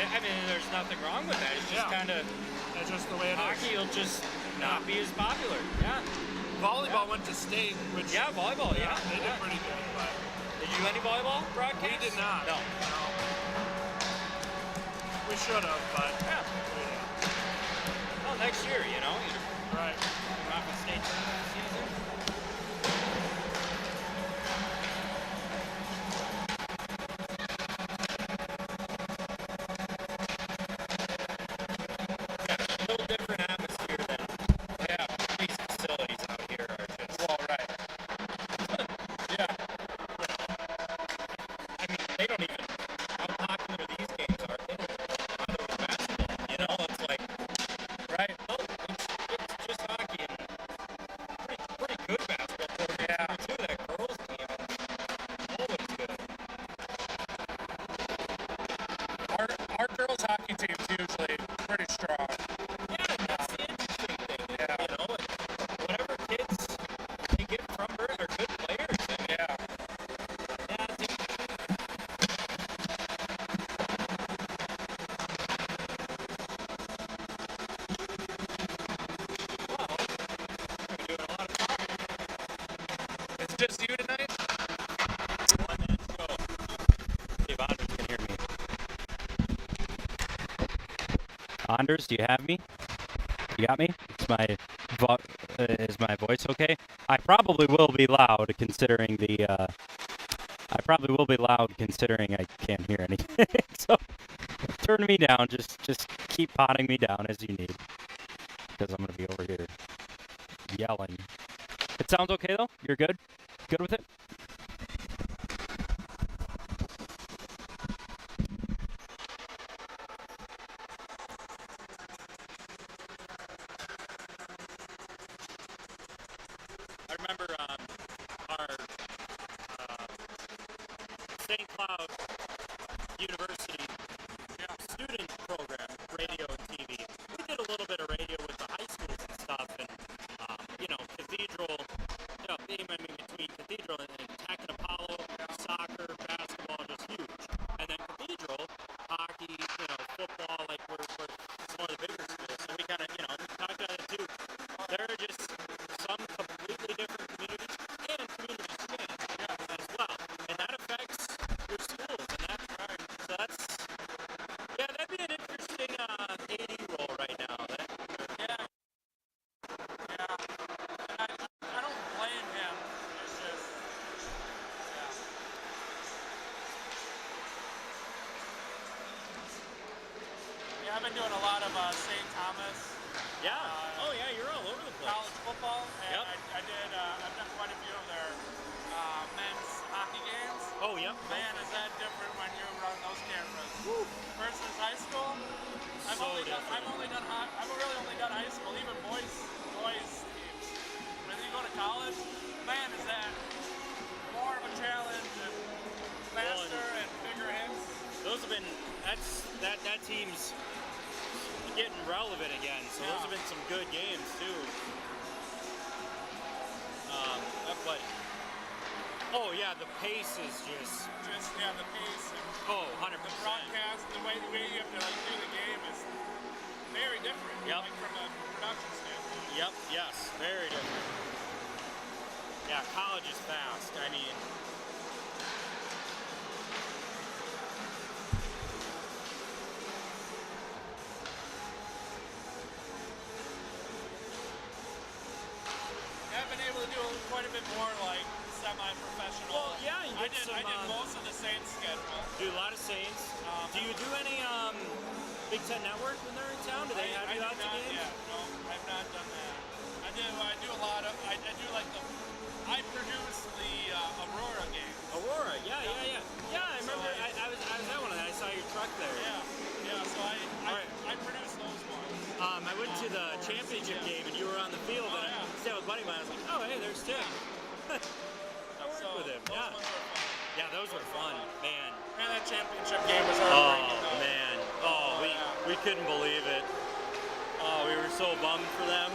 I mean, there's nothing wrong with that. It's just kind of... That's just the way it is. Hockey will just not be as popular. Yeah. Volleyball went to state, which... Yeah, volleyball, yeah. They did pretty good, but... Did you do any volleyball broadcast? We did not. No. We should have, but... Yeah. Well, next year, you know. Right. Not the state tournament season. Just you tonight? One man show. See if Anders can hear me. Anders, do you have me? You got me? Is my voice okay? I probably will be loud considering the I probably will be loud considering I can't hear anything. So turn me down. Just keep potting me down as you need. Because I'm gonna be over here yelling. It sounds okay though? You're good? Good with it? I remember our St. Cloud University student program, radio and TV. We did a little bit of radio with the high schools and stuff, and you know, Cathedral. I mean, between Cathedral and Tech and Apollo, soccer, basketball, just huge. And then Cathedral, hockey, you know, football, like we're one of the bigger schools. So we kind of, you know, we talked about it too. There are just some completely different communities and communities as well. And that affects your schools. And that's right. So that's, yeah, that'd be an interesting AD role right now. I've been doing a lot of St. Thomas. Yeah. Oh, yeah, you're all over the place. College football. And Yep. I've done quite a few of their men's hockey games. Oh, yep. Man, is that different when you run those cameras. Woo. Versus high school. I've really only done high school, even boys teams. When you go to college, man, is that more of a challenge and faster and bigger hits. Those have been, that team's getting relevant again, so those have been some good games too. But oh yeah, the pace is just the pace. And 100%. The broadcast, the way you have to do the game is very different. Yep. Like from a production standpoint. Yep. Yes. Very different. Yeah, college is fast. I mean. Quite a bit more like semi-professional. Well, yeah, I did most of the Saints schedule. Do a lot of Saints. Do you do any Big Ten Network when they're in town? Do they have you out to games? Yeah, no, I've not done that. I do a lot of. I do like I produce the Aurora games. Aurora, yeah. I remember. I was at one of that. I saw your truck there. Yeah. So I produce those ones. I went to the championship game and you were on the field. And I stayed with a buddy of mine. I was like, oh hey, there's Tim. I worked with him. Yeah, those were fun, man. Man, that championship game was heartbreaking. Oh man. We couldn't believe it. Oh, we were so bummed for them.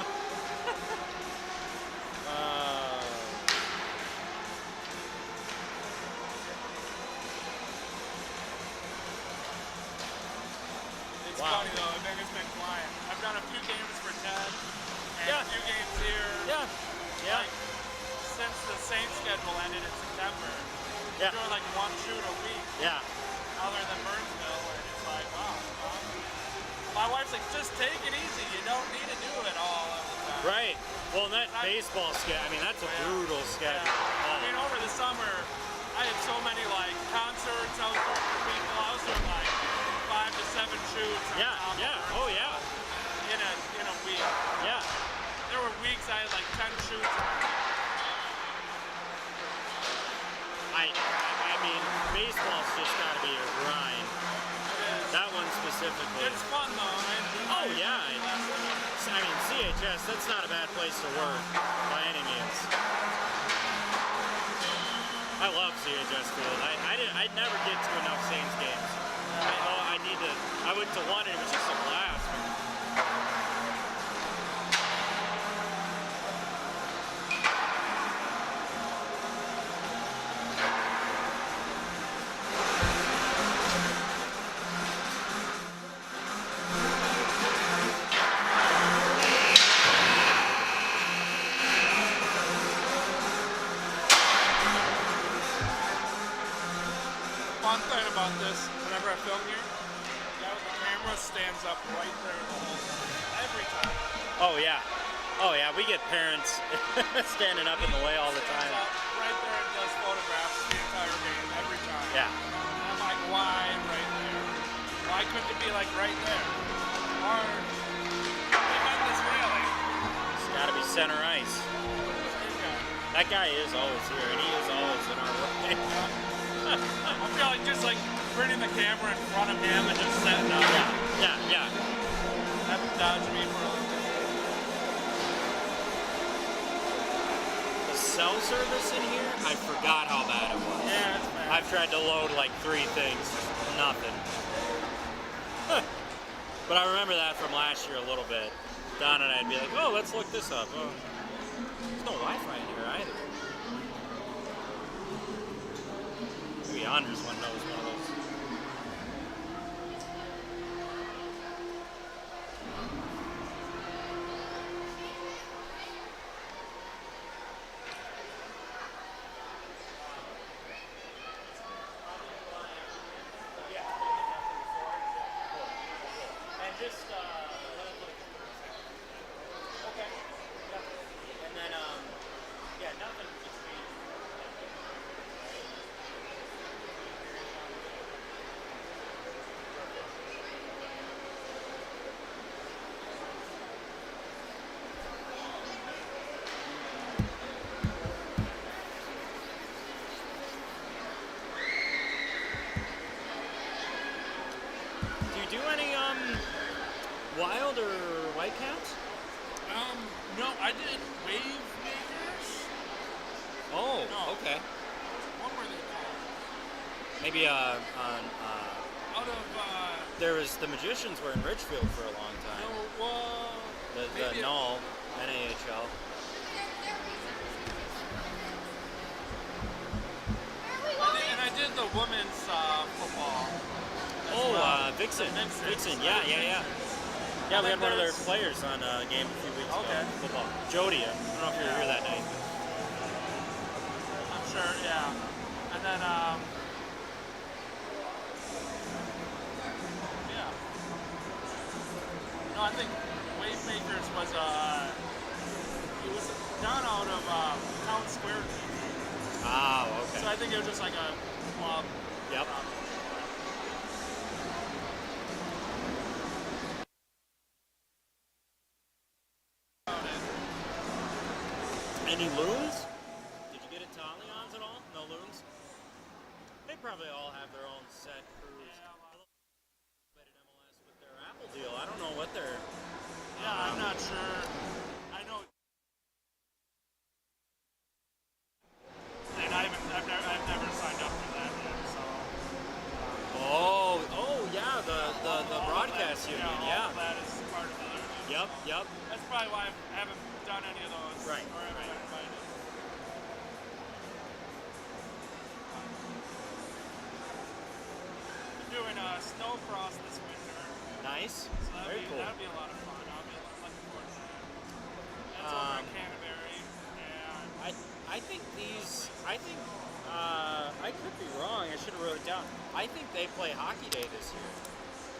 It's Wow. funny though, I think it's been flying. I've done a few games for Ted, and Yeah. a few games here. Yeah. Yeah. Like, since the Saints schedule ended in September, Yeah. we're doing like one shoot a week, Yeah. other than Burnsville, and it's like, wow. My wife's like, just take it easy. You don't need to do it all of the time. Right. Well, and that baseball schedule, I mean, that's a brutal schedule. Yeah. I mean, over the summer, I had so many like concerts I was doing for people. I was doing like 5 to 7 shoots. Yeah. Yeah. Oh, yeah. In a week. Yeah. There were weeks I had like 10 shoots. I mean, baseball's just got to be a grind. That one specifically. It's fun though. Oh, yeah. I mean, CHS, that's not a bad place to work by any means. I love CHS field. I'd never get to enough Saints games. I went to one and it was just a blast. Fun thing about this, whenever I film here, the guy with the camera stands up right there the whole time. Every time. Oh, yeah. Oh, yeah. We get parents standing up in the way all the time. Stands up right there and does photographs the entire game, every time. Yeah. And I'm like, why right there? Why couldn't it be like right there? Or behind this railing? It's got to be center ice. That guy is always here, and he is always in our way. I feel like just like bringing the camera in front of him and just setting up. Yeah. That dodged me for a little bit. The cell service in here, I forgot how bad it was. Yeah, it's bad. I've tried to load like 3 things, nothing. But I remember that from last year a little bit. Don and I'd be like, oh, let's look this up. Oh, there's no Wi-Fi in here either. Maybe Anders one knows one of those. Wild or Whitecaps? No, I did Wave Makers. Oh, No. okay. What were they called? Maybe Out of, there was the Magicians were in Ridgefield for a long time. no, well, The maybe Null, NAHL. and I did the women's football. Oh, well. Vixen. The Vixens. Vixen, yeah. Yeah, we had one of their players on a game a few weeks Okay. ago. Football. Jody, I don't know if you were here that night. I'm sure, yeah. And then, yeah. No, I think Wave Makers was, it was done out of Town Square. Ah, okay. So I think it was just like a club. Yep. Any loons? Did you get a Talions at all? No loons? They probably all have their own set crews. Yeah, Played at MLS with their Apple deal. I don't know what they're... yeah, I'm not sure. I know. And I've never signed up for that yet, so. Oh, yeah, the broadcast union, All of that is part of the union. Yep. That's probably why I haven't done any of those. Right. Or haven't been invited. I'm doing snowcross this winter. nice. So Very cool. that'd be a lot of fun. I'll be looking forward to that. That's over in Canterbury. And I think these. I could be wrong. I should have wrote it down. I think they play Hockey Day this year.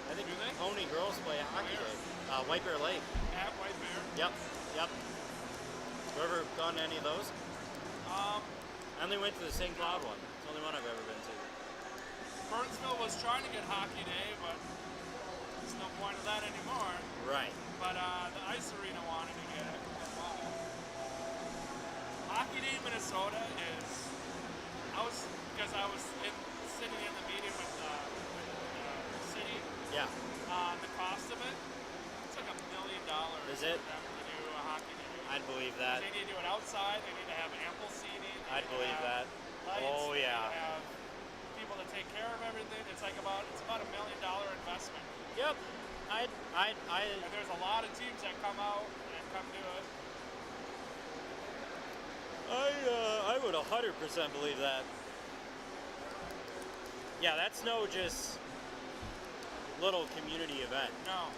I think Do they? Pony girls play Hockey Where? Day. White Bear Lake. at White Bear. Yep. You ever gone to any of those? I only went to the St. Cloud one. It's the only one I've ever been to. Burnsville was trying to get Hockey Day, but there's no point of that anymore. Right. But the Ice Arena wanted to get it. Hockey Day, Minnesota is. I was sitting in the meeting with the city. Yeah. The cost of it, it's like $1 million. Is it? For them to do a Hockey Day. I'd believe that. They need to do it outside. They need to have ample seating. I'd believe that. Lights, Oh they yeah. need to have people to take care of everything. It's about $1 million investment. Yep. And there's a lot of teams that come out and come do it. I would 100% believe that. Yeah, that's no just little community event. No.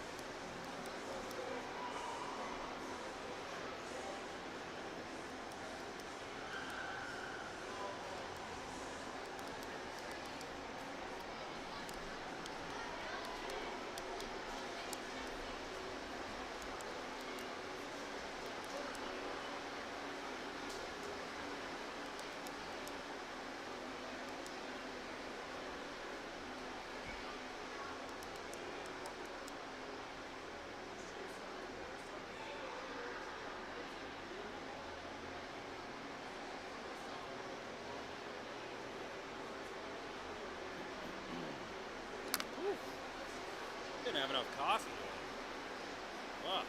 Didn't have enough coffee. Wow.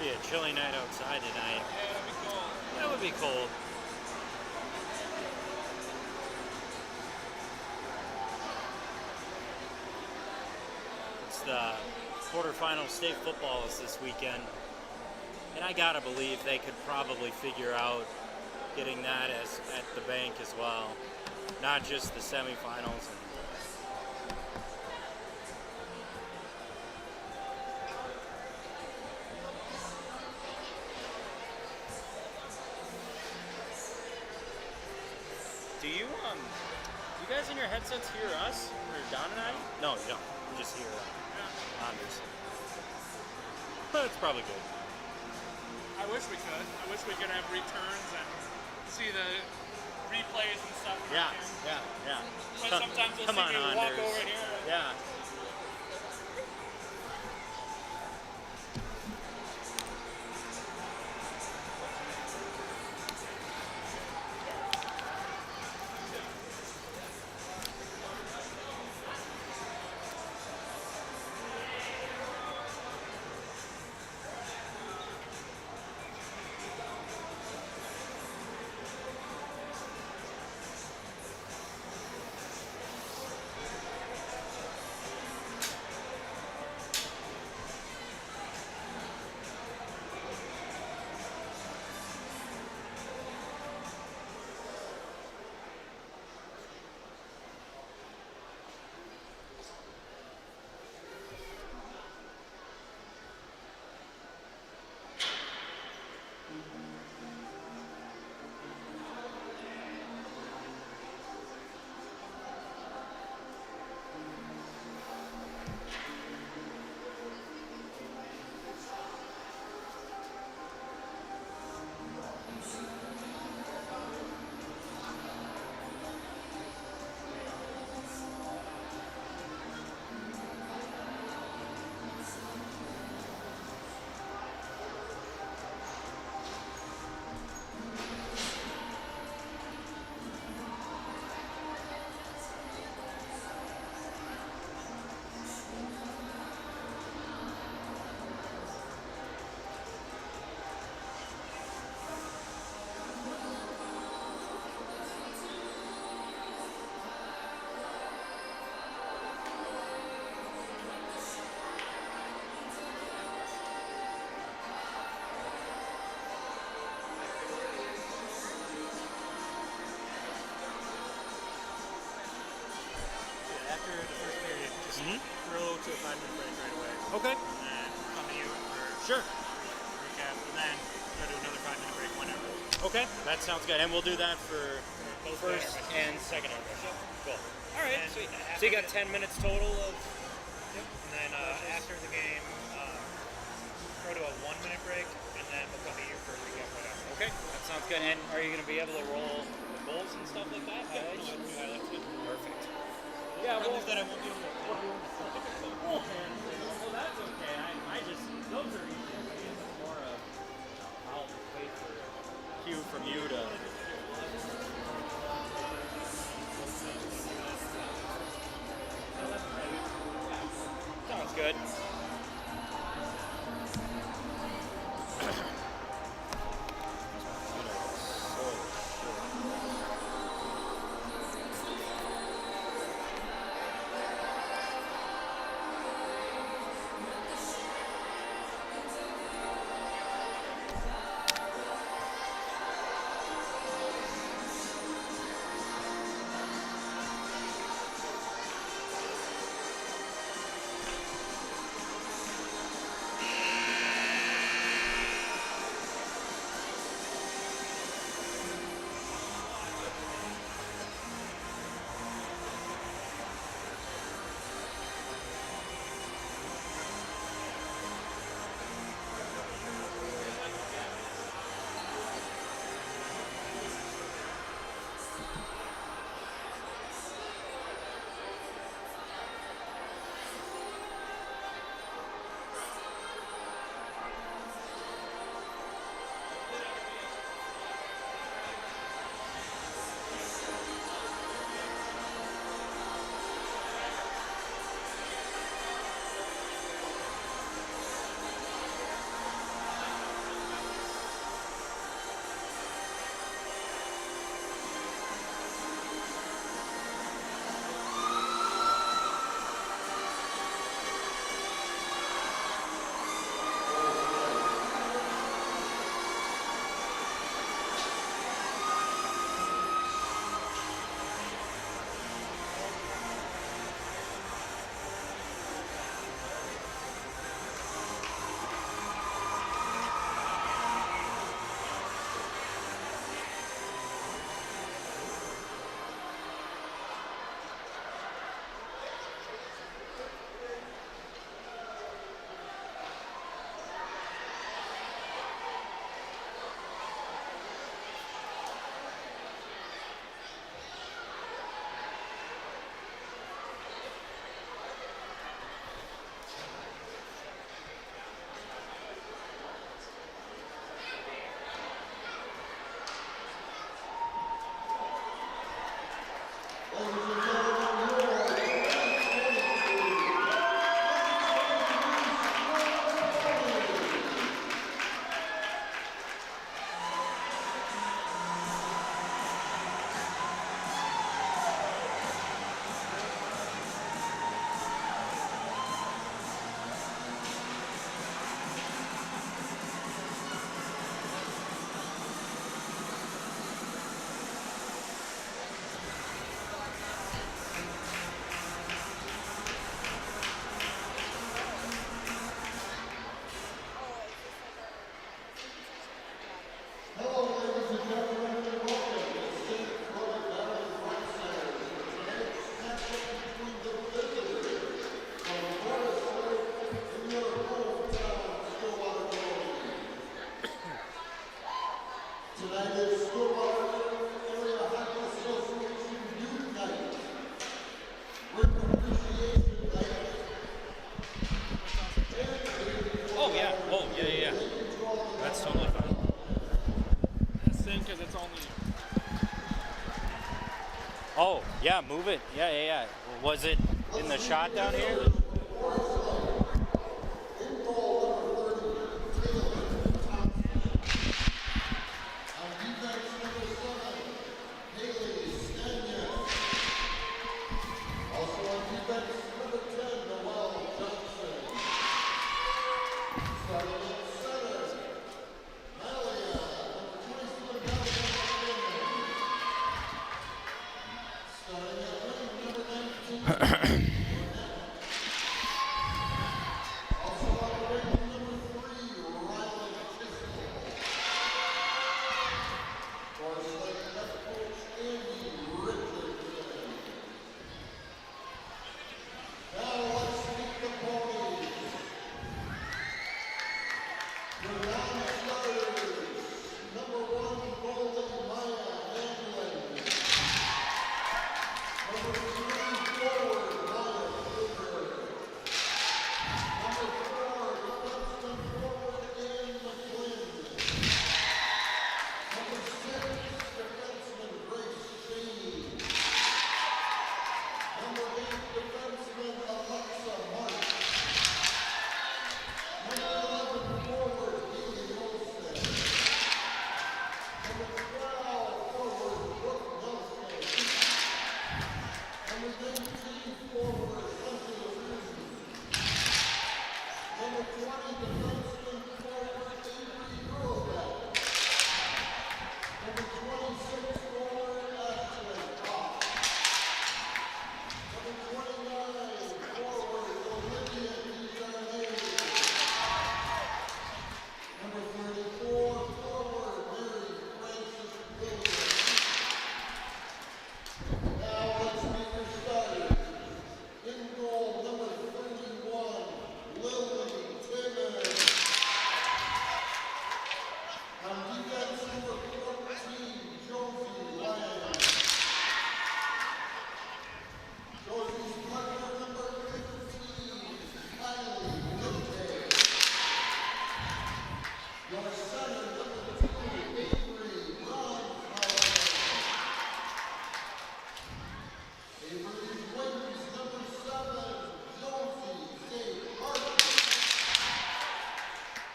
Be a chilly night outside tonight. Yeah, it'll be cool. It would be cold. It's the quarterfinal state football is this weekend, and I gotta believe they could probably figure out getting that as at the bank as well, not just the semifinals. Do you guys in your headsets hear us or Don and I? No, you don't. You just hear Anders. That's probably good. I wish we could. I wish we could have returns and see the replays and stuff. Yeah. But sometimes we'll Come see on, you walk Anders. over here. Yeah. Okay. and come to you for Sure. recap, and then go to another 5-minute break whenever. Okay. That sounds good. And we'll do that for Both first intermissions. and second intermission. Cool. All right. And Sweet. after So you got the- 10 minutes total of. Yep. And then after the game, go to a 1-minute break, and then we'll come to you for a recap whatever. Okay. That sounds good. And are you going to be able to roll the goals and stuff like that? Highlights? Highlights. Perfect. Yeah, well, that I won't be able to. well, that's okay. I just, those are easy. It's more of, I'll wait for a cue from you to. Sounds good. Tonight is Stillwater Area Hockey Association Youth Night. With appreciation night. Oh, yeah. Oh, yeah. That's totally fine. That's the thing, because it's only. Oh, yeah, move it. Yeah. Was it in the shot down here?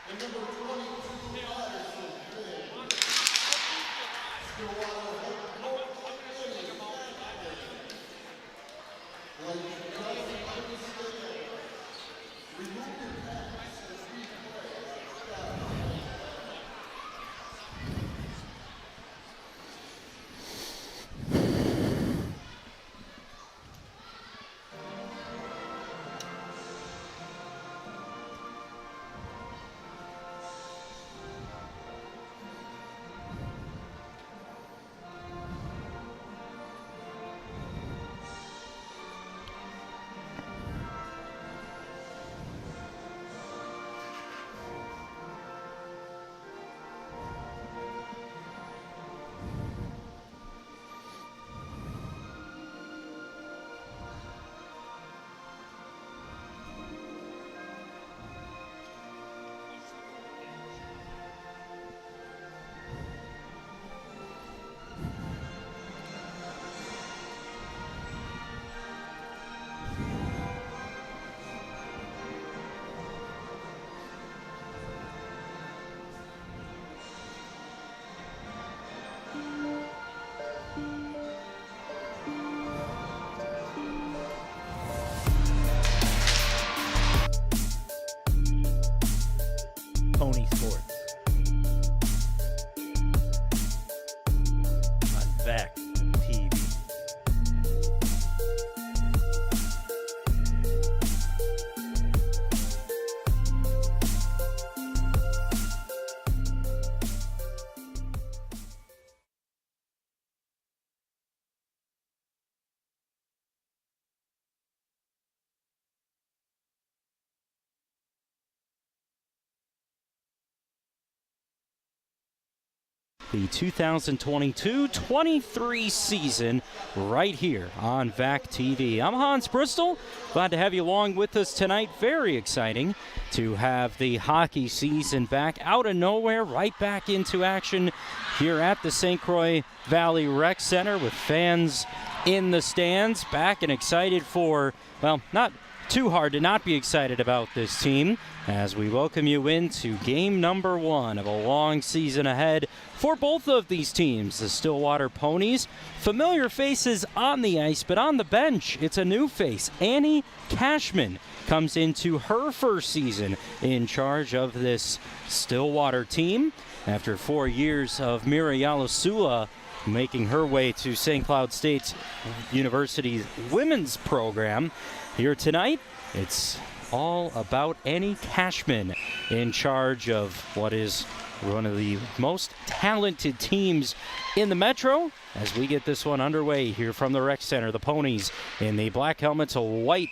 And number 22, Patterson, fifth. Stillwater head coach, like just understand. Remove your pads as we play. Stop. Pony Sports on VAC TV. The 2022-23 season right here on VAC TV. I'm Hans Bristol. Glad to have you along with us tonight. Very exciting to have the hockey season back out of nowhere, right back into action here at the St. Croix Valley Rec Center with fans in the stands. Back and excited for, well, not too hard to not be excited about this team as we welcome you into game number 1 of a long season ahead for both of these teams, the Stillwater Ponies. Familiar faces on the ice, but on the bench, it's a new face. Annie Cashman comes into her first season in charge of this Stillwater team after 4 years of Miriam Sula making her way to St. Cloud State University's women's program. Here tonight, it's all about Annie Cashman in charge of what is one of the most talented teams in the Metro as we get this one underway here from the Rec Center. The Ponies in the black helmets, white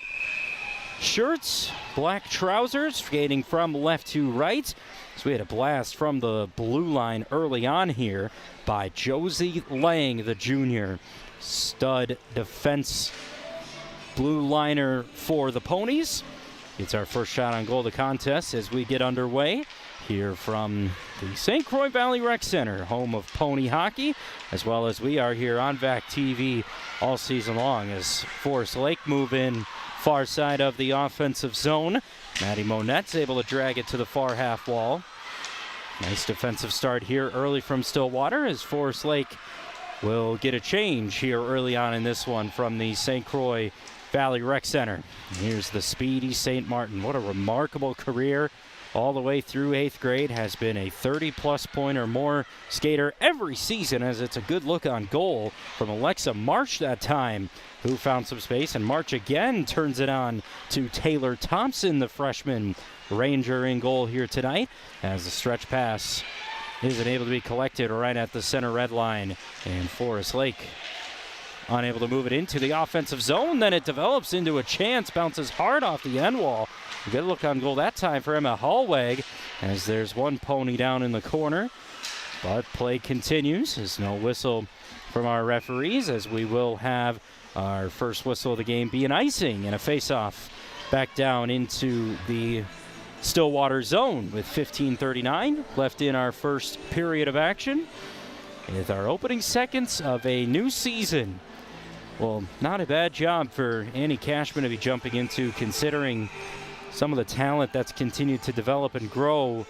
shirts, black trousers, skating from left to right. So we had a blast from the blue line early on here by Josie Lang, the junior stud defense blue liner for the Ponies. It's our first shot on goal of the contest as we get underway here from the St. Croix Valley Rec Center, home of pony hockey, as well as we are here on VAC TV all season long as Forest Lake move in far side of the offensive zone. Maddie Monette's able to drag it to the far half wall. Nice defensive start here early from Stillwater as Forest Lake will get a change here early on in this one from the St. Croix Valley Rec Center. Here's the speedy St. Martin. What a remarkable career all the way through 8th grade. Has been a 30-plus point or more skater every season as it's a good look on goal from Alexa March that time, who found some space. And March again turns it on to Taylor Thompson, the freshman Ranger, in goal here tonight as the stretch pass isn't able to be collected right at the center red line. And Forest Lake unable to move it into the offensive zone. Then it develops into a chance, bounces hard off the end wall. A good look on goal that time for Emma Hallweg as there's one pony down in the corner. But play continues. There's no whistle from our referees as we will have our first whistle of the game be an icing and a face-off back down into the Stillwater zone with 15:39 left in our first period of action. With our opening seconds of a new season. Well, not a bad job for Annie Cashman to be jumping into, considering some of the talent that's continued to develop and grow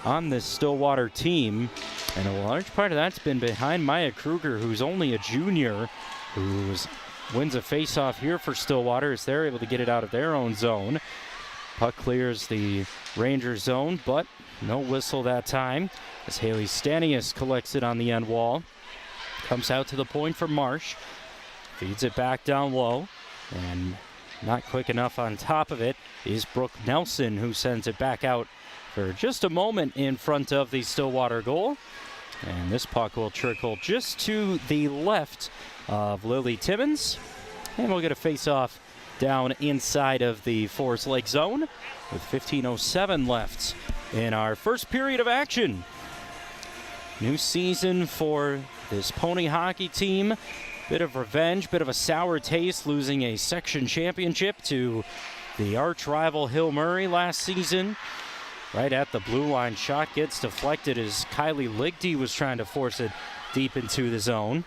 on this Stillwater team. And a large part of that's been behind Maya Kruger, who's only a junior, who wins a face-off here for Stillwater as they're able to get it out of their own zone. Puck clears the Ranger zone, but no whistle that time as Haley Stanius collects it on the end wall. Comes out to the point for Marsh. Feeds it back down low, and not quick enough on top of it is Brooke Nelson, who sends it back out for just a moment in front of the Stillwater goal. And this puck will trickle just to the left of Lily Timmons. And we'll get a face-off down inside of the Forest Lake zone with 15:07 left in our first period of action. New season for this Pony hockey team. Bit of revenge, bit of a sour taste, losing a section championship to the arch rival Hill Murray last season. Right at the blue line, shot gets deflected as Kylie Ligty was trying to force it deep into the zone.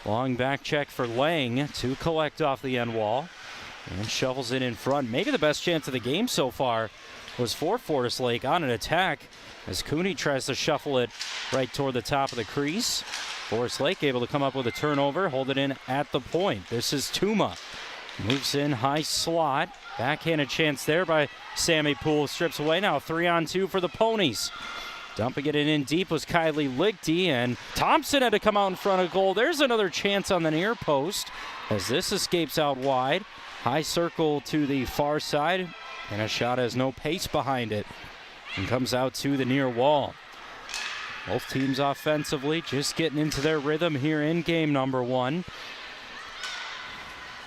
Long back check for Lang to collect off the end wall and shovels it in front. Maybe the best chance of the game so far was for Forest Lake on an attack as Cooney tries to shuffle it right toward the top of the crease. Forest Lake able to come up with a turnover, hold it in at the point. This is Tuma. Moves in high slot. Backhanded chance there by Sammy Poole. Strips away now. 3-on-2 for the Ponies. Dumping it in deep was Kylie Ligty, and Thompson had to come out in front of goal. There's another chance on the near post as this escapes out wide. High circle to the far side, and a shot has no pace behind it and comes out to the near wall. Both teams offensively just getting into their rhythm here in game number one.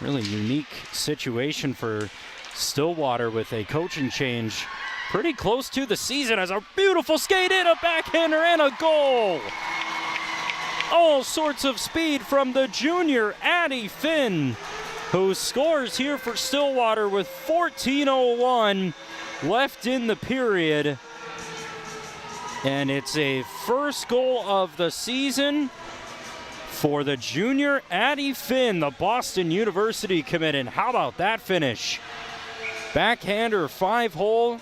Really unique situation for Stillwater with a coaching change pretty close to the season as a beautiful skate in, a backhander, and a goal. All sorts of speed from the junior Addie Finn, who scores here for Stillwater with 14:01 left in the period. And it's a first goal of the season for the junior Addie Finn, the Boston University commit. And how about that finish? Backhander 5-hole,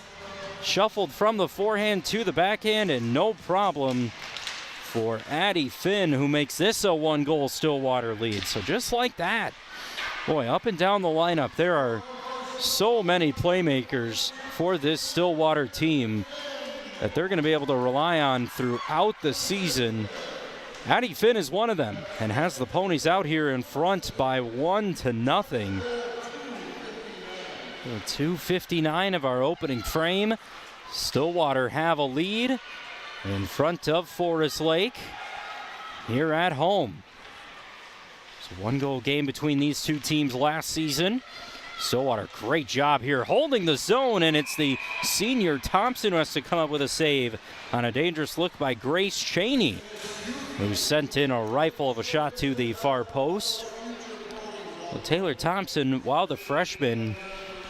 shuffled from the forehand to the backhand, and no problem for Addie Finn, who makes this a 1-goal Stillwater lead. So just like that, boy, up and down the lineup, there are so many playmakers for this Stillwater team that they're going to be able to rely on throughout the season. Addie Finn is one of them and has the Ponies out here in front by 1-0. 2:59 of our opening frame. Stillwater have a lead in front of Forest Lake here at home. It's a 1-goal game between these two teams last season. Stillwater, great job here holding the zone, and it's the senior Thompson who has to come up with a save on a dangerous look by Grace Cheney, who sent in a rifle of a shot to the far post. Well, Taylor Thompson, while the freshman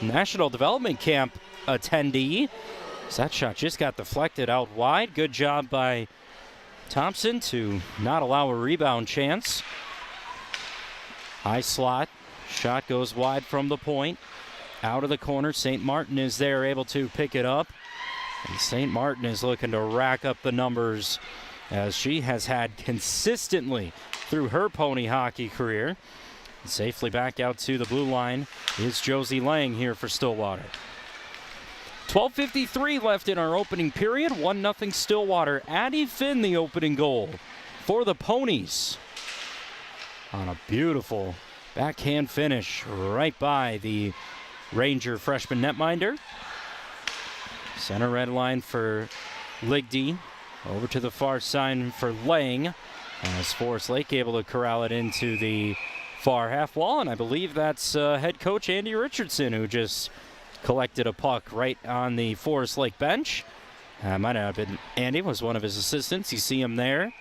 National Development Camp attendee, so that shot just got deflected out wide. Good job by Thompson to not allow a rebound chance. High slot. Shot goes wide from the point. Out of the corner. St. Martin is there, able to pick it up. And St. Martin is looking to rack up the numbers as she has had consistently through her Pony hockey career. And safely back out to the blue line is Josie Lang here for Stillwater. 12:53 left in our opening period. 1-0 Stillwater. Addie Finn, the opening goal for the Ponies. On a beautiful backhand finish right by the Ranger freshman netminder. Center red line for Ligdy. Over to the far side for Lang. As Forest Lake able to corral it into the far half wall. And I believe that's head coach Andy Richardson who just collected a puck right on the Forest Lake bench. Might have been Andy, was one of his assistants. You see him there.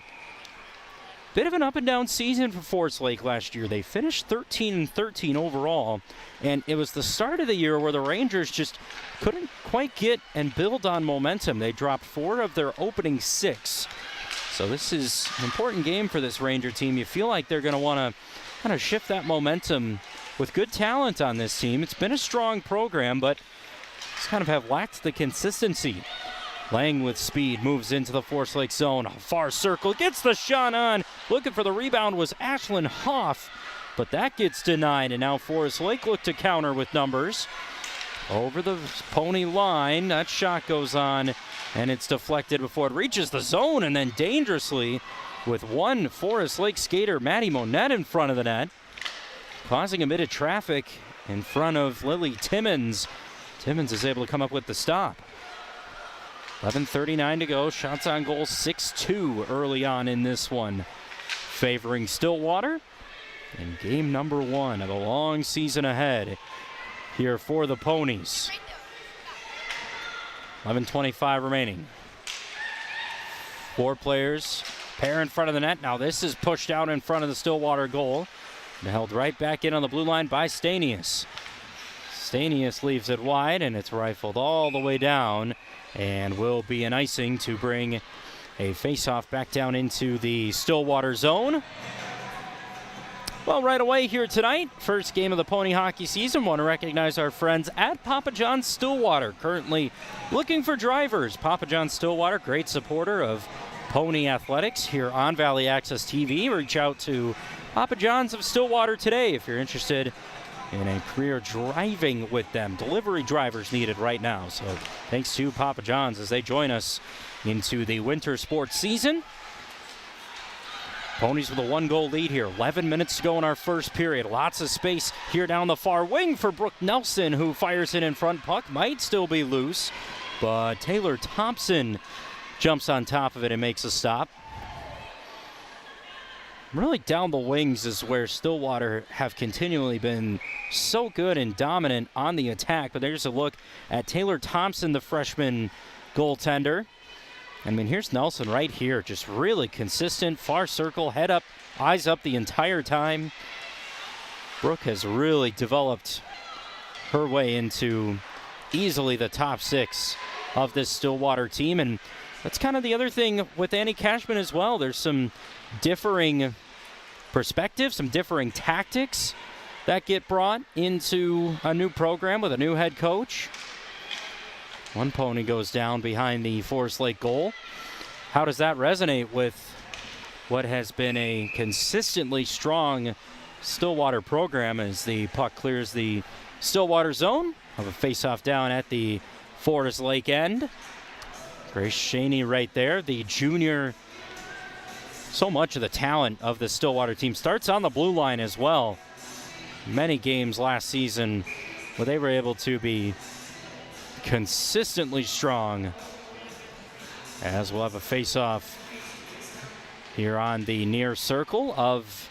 Bit of an up and down season for Forest Lake last year. They finished 13-13 overall, and it was the start of the year where the Rangers just couldn't quite get and build on momentum. They dropped 4 of their opening 6. So this is an important game for this Ranger team. You feel like they're going to want to kind of shift that momentum with good talent on this team. It's been a strong program, but just kind of have lacked the consistency. Lang with speed moves into the Forest Lake zone. Far circle, gets the shot on. Looking for the rebound was Ashlyn Hoff, but that gets denied, and now Forest Lake look to counter with numbers. Over the Pony line, that shot goes on, and it's deflected before it reaches the zone, and then dangerously, with one Forest Lake skater, Maddie Monette, in front of the net, causing a bit of traffic in front of Lily Timmons. Timmons is able to come up with the stop. 11:39 to go. Shots on goal 6-2 early on in this one, favoring Stillwater in game number 1 of a long season ahead here for the Ponies. 11:25 remaining. 4 players, pair in front of the net. Now this is pushed out in front of the Stillwater goal and held right back in on the blue line by Stanius. Stanius leaves it wide, and it's rifled all the way down, and will be an icing to bring a face-off back down into the Stillwater zone. Well, right away here tonight, first game of the Pony hockey season. Want to recognize our friends at Papa John's Stillwater, currently looking for drivers. Papa John's Stillwater, great supporter of Pony athletics here on Valley Access TV. Reach out to Papa John's of Stillwater today if you're interested in a career driving with them. Delivery drivers needed right now. So thanks to Papa John's as they join us into the winter sports season. Ponies with a 1-goal lead here. 11 minutes to go in our first period. Lots of space here down the far wing for Brooke Nelson, who fires it in front. Puck might still be loose, but Taylor Thompson jumps on top of it and makes a stop. Really down the wings is where Stillwater have continually been so good and dominant on the attack. But there's a look at Taylor Thompson, the freshman goaltender. I mean, here's Nelson right here, just really consistent, far circle, head up, eyes up the entire time. Brooke has really developed her way into easily the top 6 of this Stillwater team. And that's kind of the other thing with Annie Cashman as well. There's some differing perspectives, some differing tactics that get brought into a new program with a new head coach. One Pony goes down behind the Forest Lake goal. How does that resonate with what has been a consistently strong Stillwater program as the puck clears the Stillwater zone? Have a face-off down at the Forest Lake end. Grace Shaney right there, the junior. So much of the talent of the Stillwater team starts on the blue line as well. Many games last season where they were able to be consistently strong, as we'll have a face-off here on the near circle of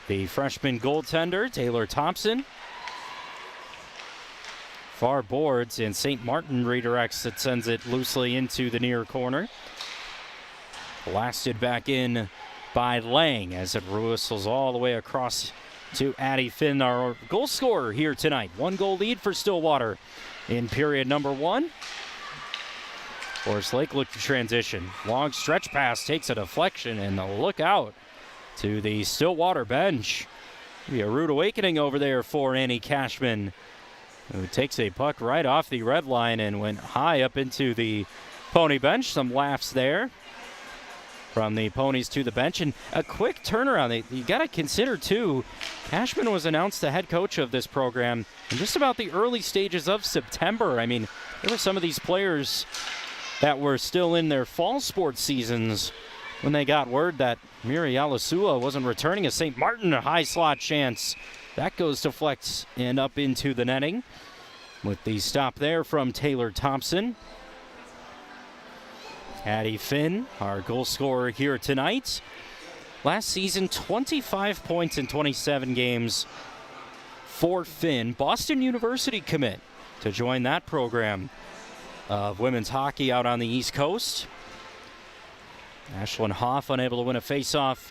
the freshman goaltender, Taylor Thompson. Far boards, and St. Martin redirects it, sends it loosely into the near corner. Blasted back in by Lang as it whistles all the way across to Addie Finn, our goal scorer here tonight. 1-goal lead for Stillwater in period number 1. Forest Lake look to transition. Long stretch pass takes a deflection, and a look out to the Stillwater bench. Be a rude awakening over there for Annie Cashman, who takes a puck right off the red line and went high up into the Pony bench. Some laughs there from the Ponies to the bench, and a quick turnaround. You got to consider, too, Cashman was announced the head coach of this program in just about the early stages of September. I mean, there were some of these players that were still in their fall sports seasons when they got word that Miri Alasua wasn't returning. A St. Martin, a high slot chance. That goes to flex and up into the netting with the stop there from Taylor Thompson. Addie Finn, our goal scorer here tonight. Last season, 25 points in 27 games for Finn. Boston University commit to join that program of women's hockey out on the East Coast. Ashlyn Hoff unable to win a faceoff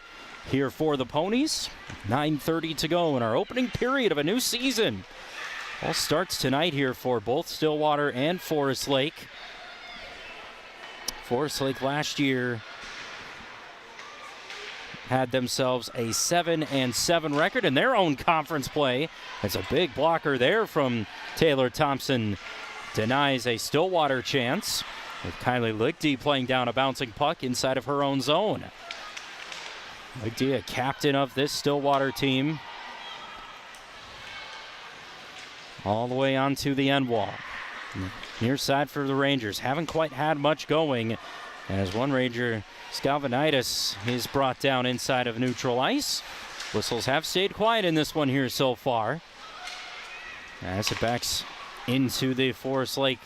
here for the Ponies. 9:30 to go in our opening period of a new season. All starts tonight here for both Stillwater and Forest Lake. Forest Lake last year had themselves a 7-7 record in their own conference play. It's a big blocker there from Taylor Thompson denies a Stillwater chance, with Kylie Lichty playing down a bouncing puck inside of her own zone. Lichty, a captain of this Stillwater team, all the way onto the end wall. Near side for the Rangers. Haven't quite had much going, as one Ranger, Skalvinitis, is brought down inside of neutral ice. Whistles have stayed quiet in this one here so far, as it backs into the Forest Lake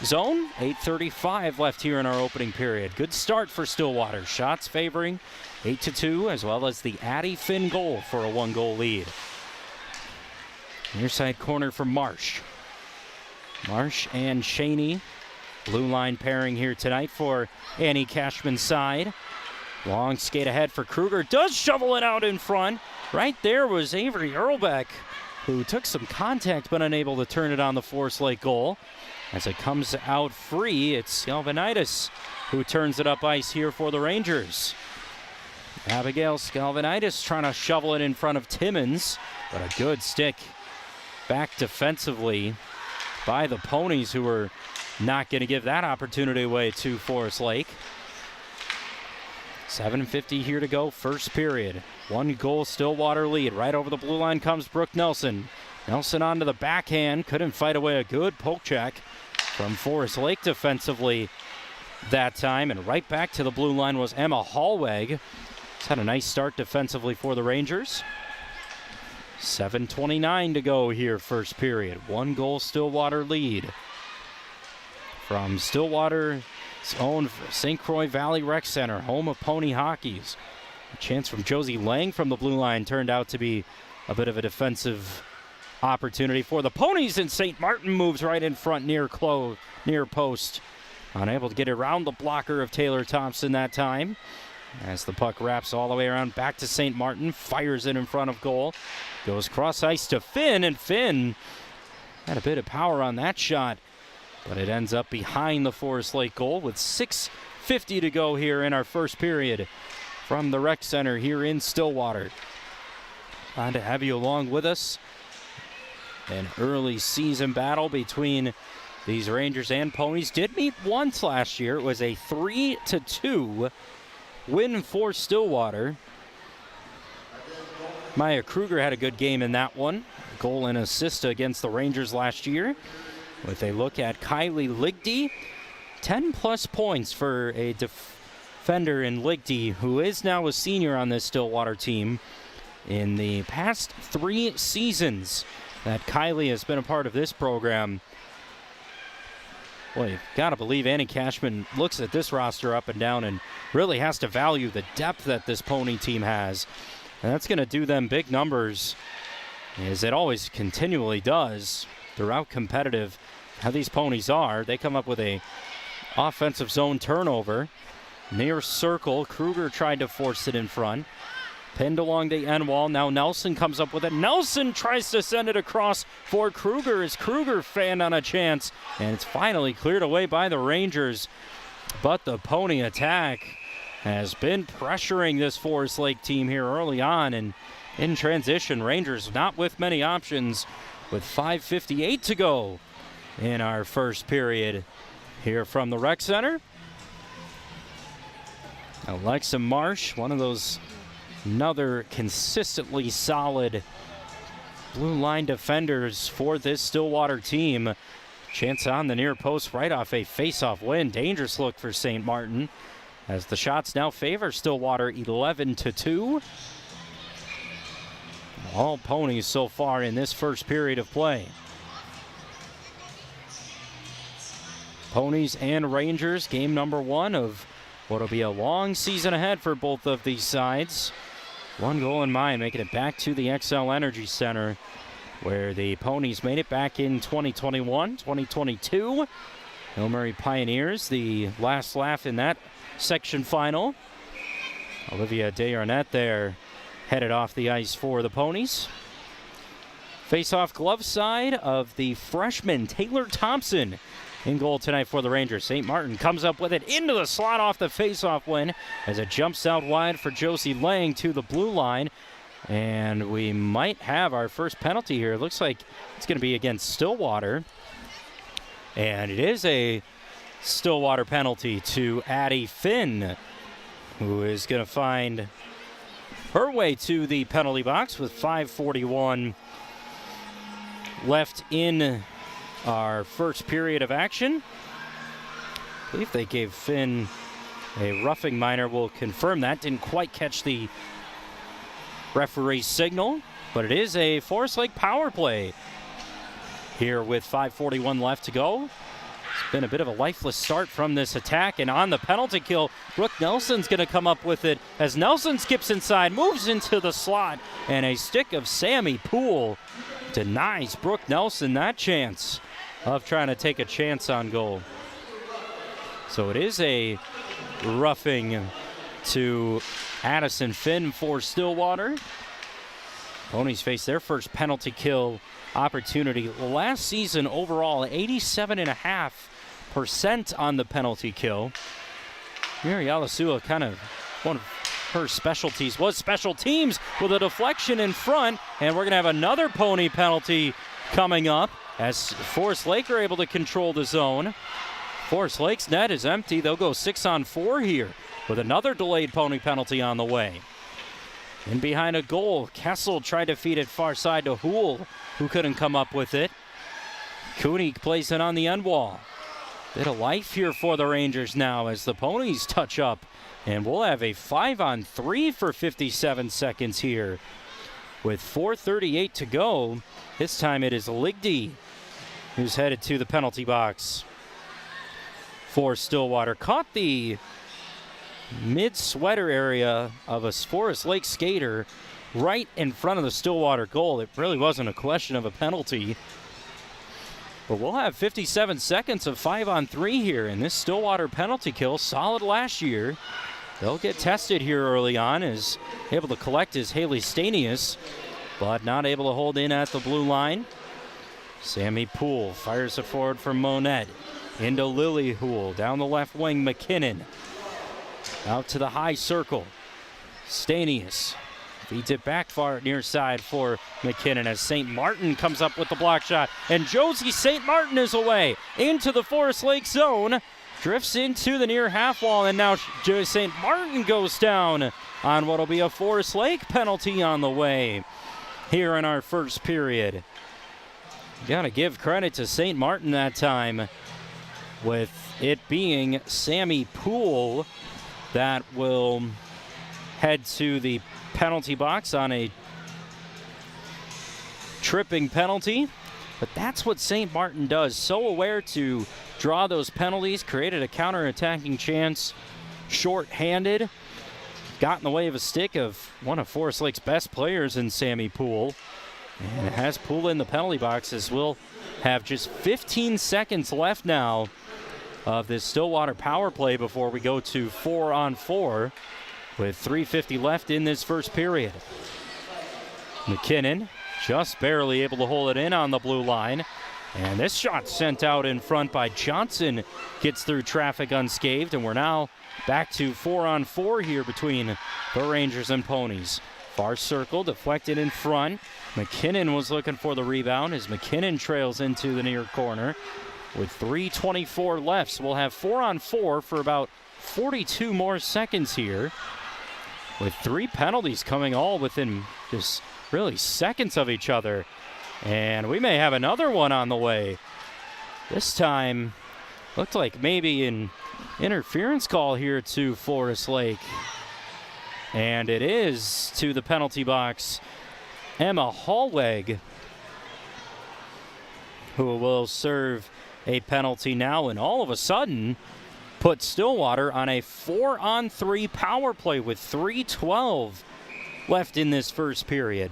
zone. 8:35 left here in our opening period. Good start for Stillwater. Shots favoring 8-2, as well as the Addie Finn goal for a 1-goal lead. Near side corner for Marsh. Marsh and Shaney, blue line pairing here tonight for Annie Cashman's side. Long skate ahead for Kruger. Does shovel it out in front. Right there was Avery Earlbeck, who took some contact but unable to turn it on the Forest Lake goal. As it comes out free, it's Skalvinitis who turns it up ice here for the Rangers. Abigail Skalvinitis trying to shovel it in front of Timmons, but a good stick back defensively by the Ponies, who were not going to give that opportunity away to Forest Lake. 7:50 here to go, first period. 1-goal Stillwater lead. Right over the blue line comes Brooke Nelson. Nelson onto the backhand, couldn't fight away a good poke check from Forest Lake defensively that time. And right back to the blue line was Emma Hallweg. It's had a nice start defensively for the Rangers. 7:29 to go here, first period. 1-goal Stillwater lead. From Stillwater's own St. Croix Valley Rec Center, home of Pony Hockey's. A chance from Josie Lang from the blue line turned out to be a bit of a defensive opportunity for the Ponies, and St. Martin moves right in front near post. Unable to get around the blocker of Taylor Thompson that time. As the puck wraps all the way around back to St. Martin, fires it in front of goal. Goes cross ice to Finn, and Finn had a bit of power on that shot, but it ends up behind the Forest Lake goal with 6:50 to go here in our first period from the Rec Center here in Stillwater. Glad to have you along with us. An early season battle between these Rangers and Ponies. Did meet once last year. It was a 3-2 win for Stillwater. Maya Kruger had a good game in that one. Goal and assist against the Rangers last year. With a look at Kylie Lichty. 10-plus points for a defender in Lichty, who is now a senior on this Stillwater team. In the past 3 seasons that Kylie has been a part of this program, well, you've got to believe Annie Cashman looks at this roster up and down and really has to value the depth that this Pony team has. And that's going to do them big numbers, as it always continually does throughout competitive. How these Ponies are, they come up with a offensive zone turnover. Near circle, Kruger tried to force it in front. Pinned along the end wall. Now Nelson comes up with it. Nelson tries to send it across for Kruger as Kruger fanned on a chance. And it's finally cleared away by the Rangers. But the Pony attack has been pressuring this Forest Lake team here early on. And in transition, Rangers not with many options with 5:58 to go in our first period here from the Rec Center. Alexa Marsh, one of those another consistently solid blue line defenders for this Stillwater team. Chance on the near post right off a face-off win. Dangerous look for St. Martin as the shots now favor Stillwater 11-2. All Ponies so far in this first period of play. Ponies and Rangers, game number 1 of what'll be a long season ahead for both of these sides. 1 goal in mind, making it back to the XL Energy Center, where the Ponies made it back in 2021, 2022. Hill Murray Pioneers, the last laugh in that section final. Olivia Desarnett there headed off the ice for the Ponies. Face-off glove side of the freshman Taylor Thompson in goal tonight for the Rangers. St. Martin comes up with it into the slot off the face-off win as it jumps out wide for Josie Lang to the blue line. And we might have our first penalty here. It looks like it's going to be against Stillwater. And it is a Stillwater penalty to Addie Finn, who is going to find her way to the penalty box with 5:41 left in our first period of action. I believe they gave Finn a roughing minor. We'll confirm that. Didn't quite catch the referee's signal, but it is a Forest Lake power play here with 5:41 left to go. It's been a bit of a lifeless start from this attack, and on the penalty kill, Brooke Nelson's going to come up with it as Nelson skips inside, moves into the slot, and a stick of Sammy Poole denies Brooke Nelson that chance of trying to take a chance on goal. So it is a roughing to Addison Finn for Stillwater. Ponies face their first penalty kill opportunity last season overall, 87.5% on the penalty kill. Mary Alasua, kind of one of her specialties was special teams with a deflection in front, and we're going to have another Pony penalty coming up as Forest Lake are able to control the zone. Forest Lake's net is empty. They'll go 6-on-4 here with another delayed Pony penalty on the way. In behind a goal, Kessel tried to feed it far side to Houle, who couldn't come up with it. Cooney plays it on the end wall. Bit of life here for the Rangers now as the Ponies touch up, and we'll have a 5-on-3 for 57 seconds here. With 4:38 to go, this time it is Ligdy who's headed to the penalty box for Stillwater. Caught the mid-sweater area of a Forest Lake skater right in front of the Stillwater goal. It really wasn't a question of a penalty. But we'll have 57 seconds of 5-on-3 here, and this Stillwater penalty kill, solid last year. They'll get tested here early on, as able to collect is Haley Stanius, but not able to hold in at the blue line. Sammy Poole fires it forward for Monette. Into Lily Houle, down the left wing, McKinnon. Out to the high circle. Stanius feeds it back far near side for McKinnon as St. Martin comes up with the block shot. And Josie St. Martin is away into the Forest Lake zone. Drifts into the near half wall, and now Josie St. Martin goes down on what will be a Forest Lake penalty on the way here in our first period. Got to give credit to St. Martin that time, with it being Sammy Poole that will head to the penalty box on a tripping penalty. But that's what St. Martin does. So aware to draw those penalties, created a counter-attacking chance, short-handed, got in the way of a stick of one of Forest Lake's best players in Sammy Poole. And it has Poole in the penalty box, as we'll have just 15 seconds left now of this Stillwater power play before we go to 4-on-4 with 3:50 left in this first period. McKinnon just barely able to hold it in on the blue line, and this shot sent out in front by Johnson gets through traffic unscathed, and we're now back to 4-on-4 here between the Rangers and Ponies. Far circle deflected in front. McKinnon was looking for the rebound as McKinnon trails into the near corner. With 3:24 left, so we'll have 4-on-4 for about 42 more seconds here, with 3 penalties coming all within just really seconds of each other. And we may have another one on the way. This time, looked like maybe an interference call here to Forest Lake. And it is to the penalty box, Emma Hallweg, who will serve a penalty now, and all of a sudden put Stillwater on a 4-on-3 power play with 3:12 left in this first period.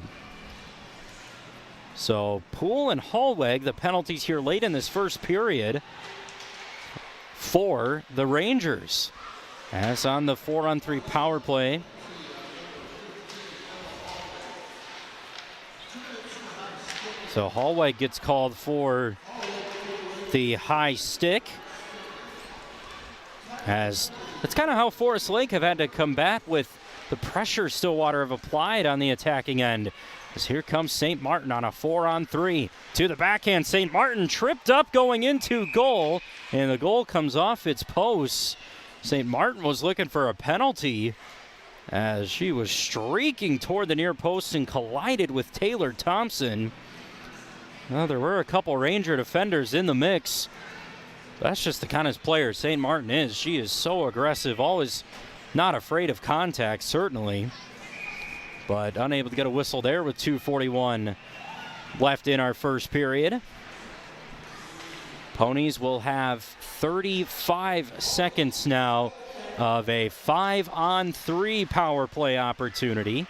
So Poole and Hallweg, the penalties here late in this first period for the Rangers. As on the 4-on-3 power play, so Hallweg gets called for the high stick, as that's kind of how Forest Lake have had to combat with the pressure Stillwater have applied on the attacking end. As here comes St. Martin on a 4-on-3. To the backhand, St. Martin tripped up going into goal, and the goal comes off its post. St. Martin was looking for a penalty as she was streaking toward the near post and collided with Taylor Thompson. Well, there were a couple Ranger defenders in the mix. That's just the kind of player St. Martin is. She is so aggressive, always not afraid of contact, certainly. But unable to get a whistle there with 2:41 left in our first period. Ponies will have 35 seconds now of a 5-on-3 power play opportunity.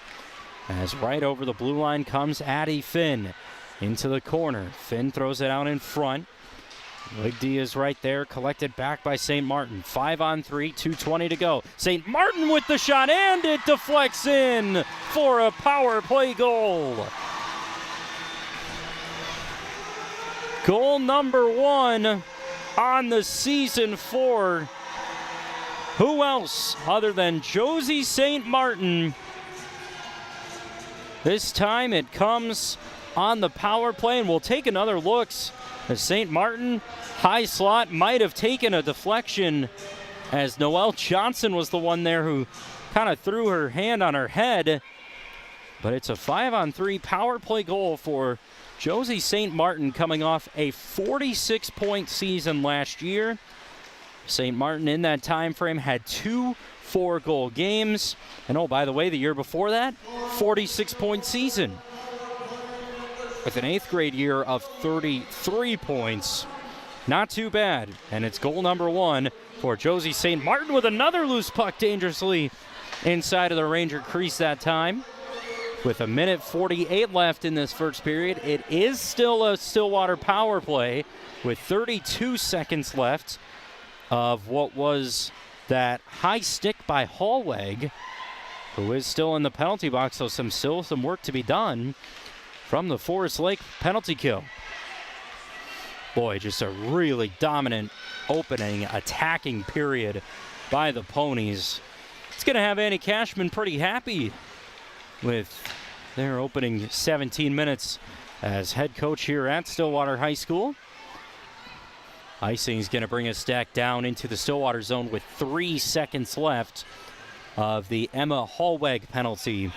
As right over the blue line comes Addie Finn into the corner. Finn throws it out in front. Ligdy is right there, collected back by St. Martin. 5-on-3, 2:20 to go. St. Martin with the shot, and it deflects in for a power play goal. Goal number 1 on the season for who else other than Josie St. Martin. This time it comes on the power play, and we'll take another look as St. Martin high slot might have taken a deflection, as Noelle Johnson was the one there who kind of threw her hand on her head. But it's a 5-on-3 power play goal for Josie St. Martin, coming off a 46-point season last year. St. Martin in that time frame had 2 4-goal games. And oh, by the way, the year before that, 46-point season, with an 8th grade year of 33 points. Not too bad. And it's goal number 1 for Josie St. Martin, with another loose puck dangerously inside of the Ranger crease that time. With 1:48 left in this first period, it is still a Stillwater power play with 32 seconds left of what was that high stick by Hallweg, who is still in the penalty box, so still some work to be done from the Forest Lake penalty kill. Boy, just a really dominant opening, attacking period by the Ponies. It's going to have Annie Cashman pretty happy with their opening 17 minutes as head coach here at Stillwater High School. Icing is going to bring us back down into the Stillwater zone with 3 seconds left of the Emma Hallweg penalty.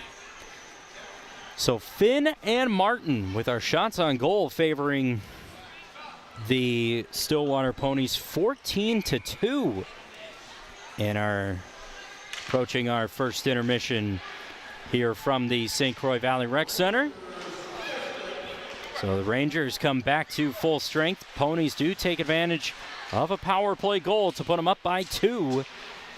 So Finn and Martin with our shots on goal favoring the Stillwater Ponies 14-2 and are approaching our first intermission here from the St. Croix Valley Rec Center. So the Rangers come back to full strength. Ponies do take advantage of a power play goal to put them up by 2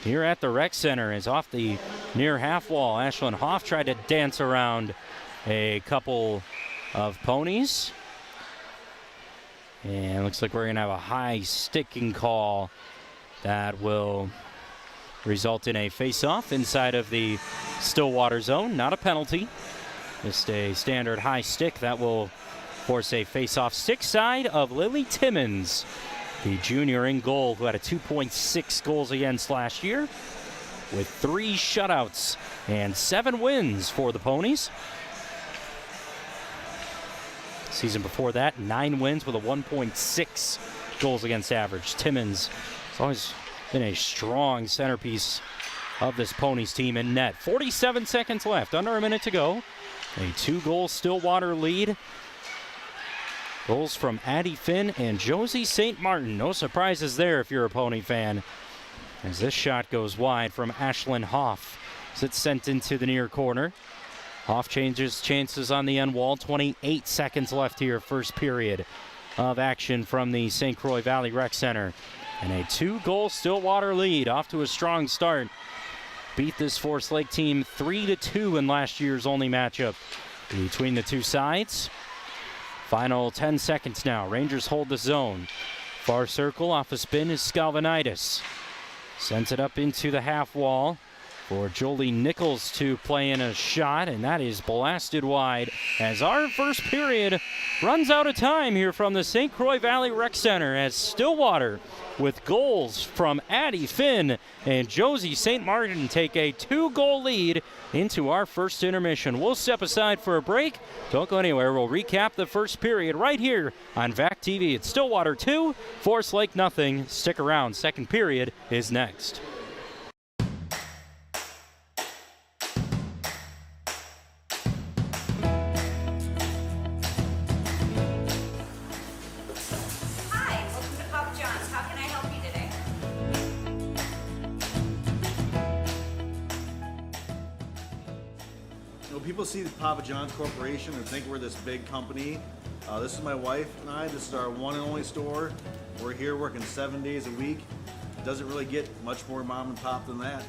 here at the Rec Center. As off the near half wall, Ashlyn Hoff tried to dance around a couple of Ponies. And looks like we're going to have a high sticking call that will result in a face-off inside of the Stillwater zone. Not a penalty, just a standard high stick that will force a face-off stick side of Lily Timmons, the junior in goal, who had a 2.6 goals against last year with 3 shutouts and 7 wins for the Ponies. Season before that, 9 wins with a 1.6 goals against average. Timmons has always been a strong centerpiece of this Ponies team in net. 47 seconds left, under a minute to go. A 2-goal Stillwater lead. Goals from Addie Finn and Josie St. Martin. No surprises there if you're a Pony fan, as this shot goes wide from Ashlyn Hoff as it's sent into the near corner. Hoff changes chances on the end wall. 28 seconds left here, first period of action from the St. Croix Valley Rec Center. And a 2-goal Stillwater lead, off to a strong start. Beat this Forest Lake team 3-2 in last year's only matchup between the two sides. Final 10 seconds now. Rangers hold the zone. Far circle, off a spin is Scalvinitis. Sends it up into the half wall. for Jolie Nichols to play in a shot, and that is blasted wide as our first period runs out of time here from the St. Croix Valley Rec Center as Stillwater, with goals from Addie Finn and Josie St. Martin, take a 2-goal lead into our first intermission. We'll step aside for a break. Don't go anywhere. We'll recap the first period right here on VAC TV. It's Stillwater 2, Forest Lake nothing. Stick around. Second period is next. Hi, welcome to Papa John's. How can I help you today? You know, people see the Papa John's Corporation and think we're this big company. This is my wife and I. This is our one and only store. We're here working 7 days a week. It doesn't really get much more mom and pop than that.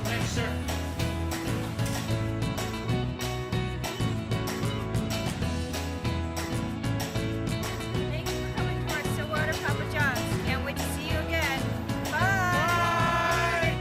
Thanks, sir. Thank you for coming to our Stillwater Papa John's. Can't wait to see you again. Bye!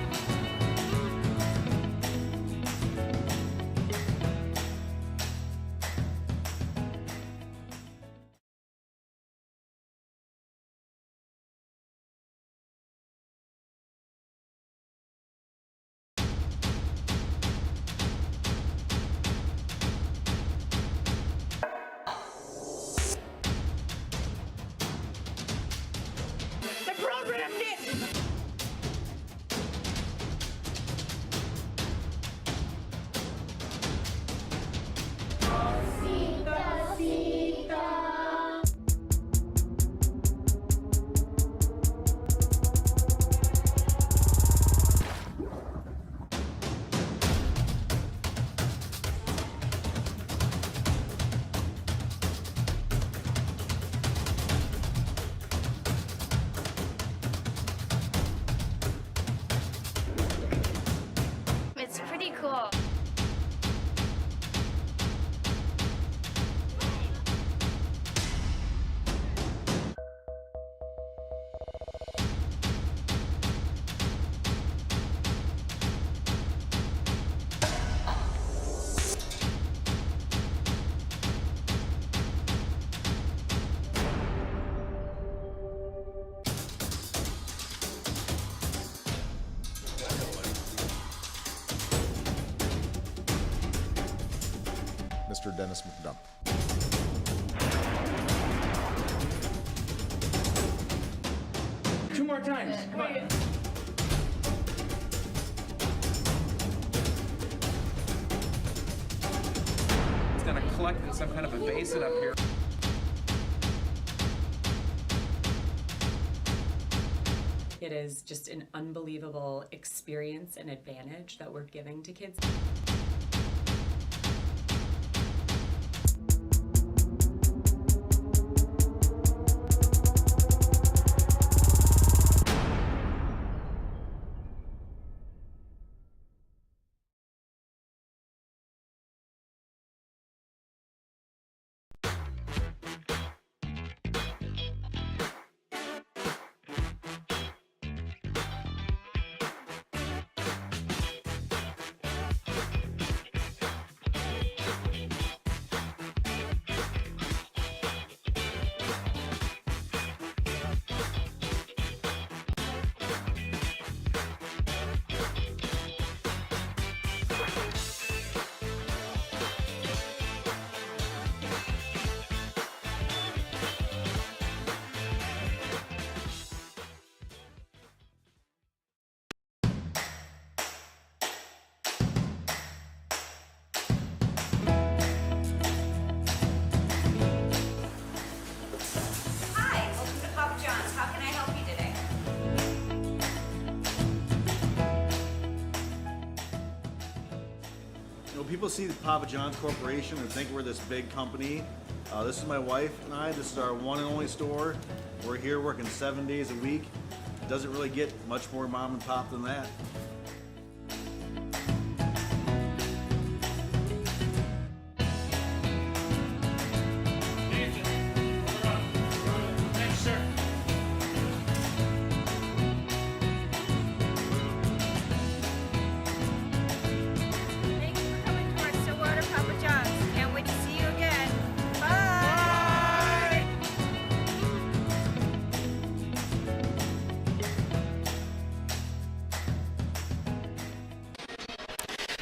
The program did. It's pretty cool. Mr. Dennis McDonough. Two more times. Come on. It's gonna collect in some kind of a basin up here. It is just an unbelievable experience and advantage that we're giving to kids. Hi, welcome to Papa John's. How can I help you today? You know, people see the Papa John's Corporation and think we're this big company. This is my wife and I. This is our one and only store. We're here working 7 days a week. It doesn't really get much more mom and pop than that.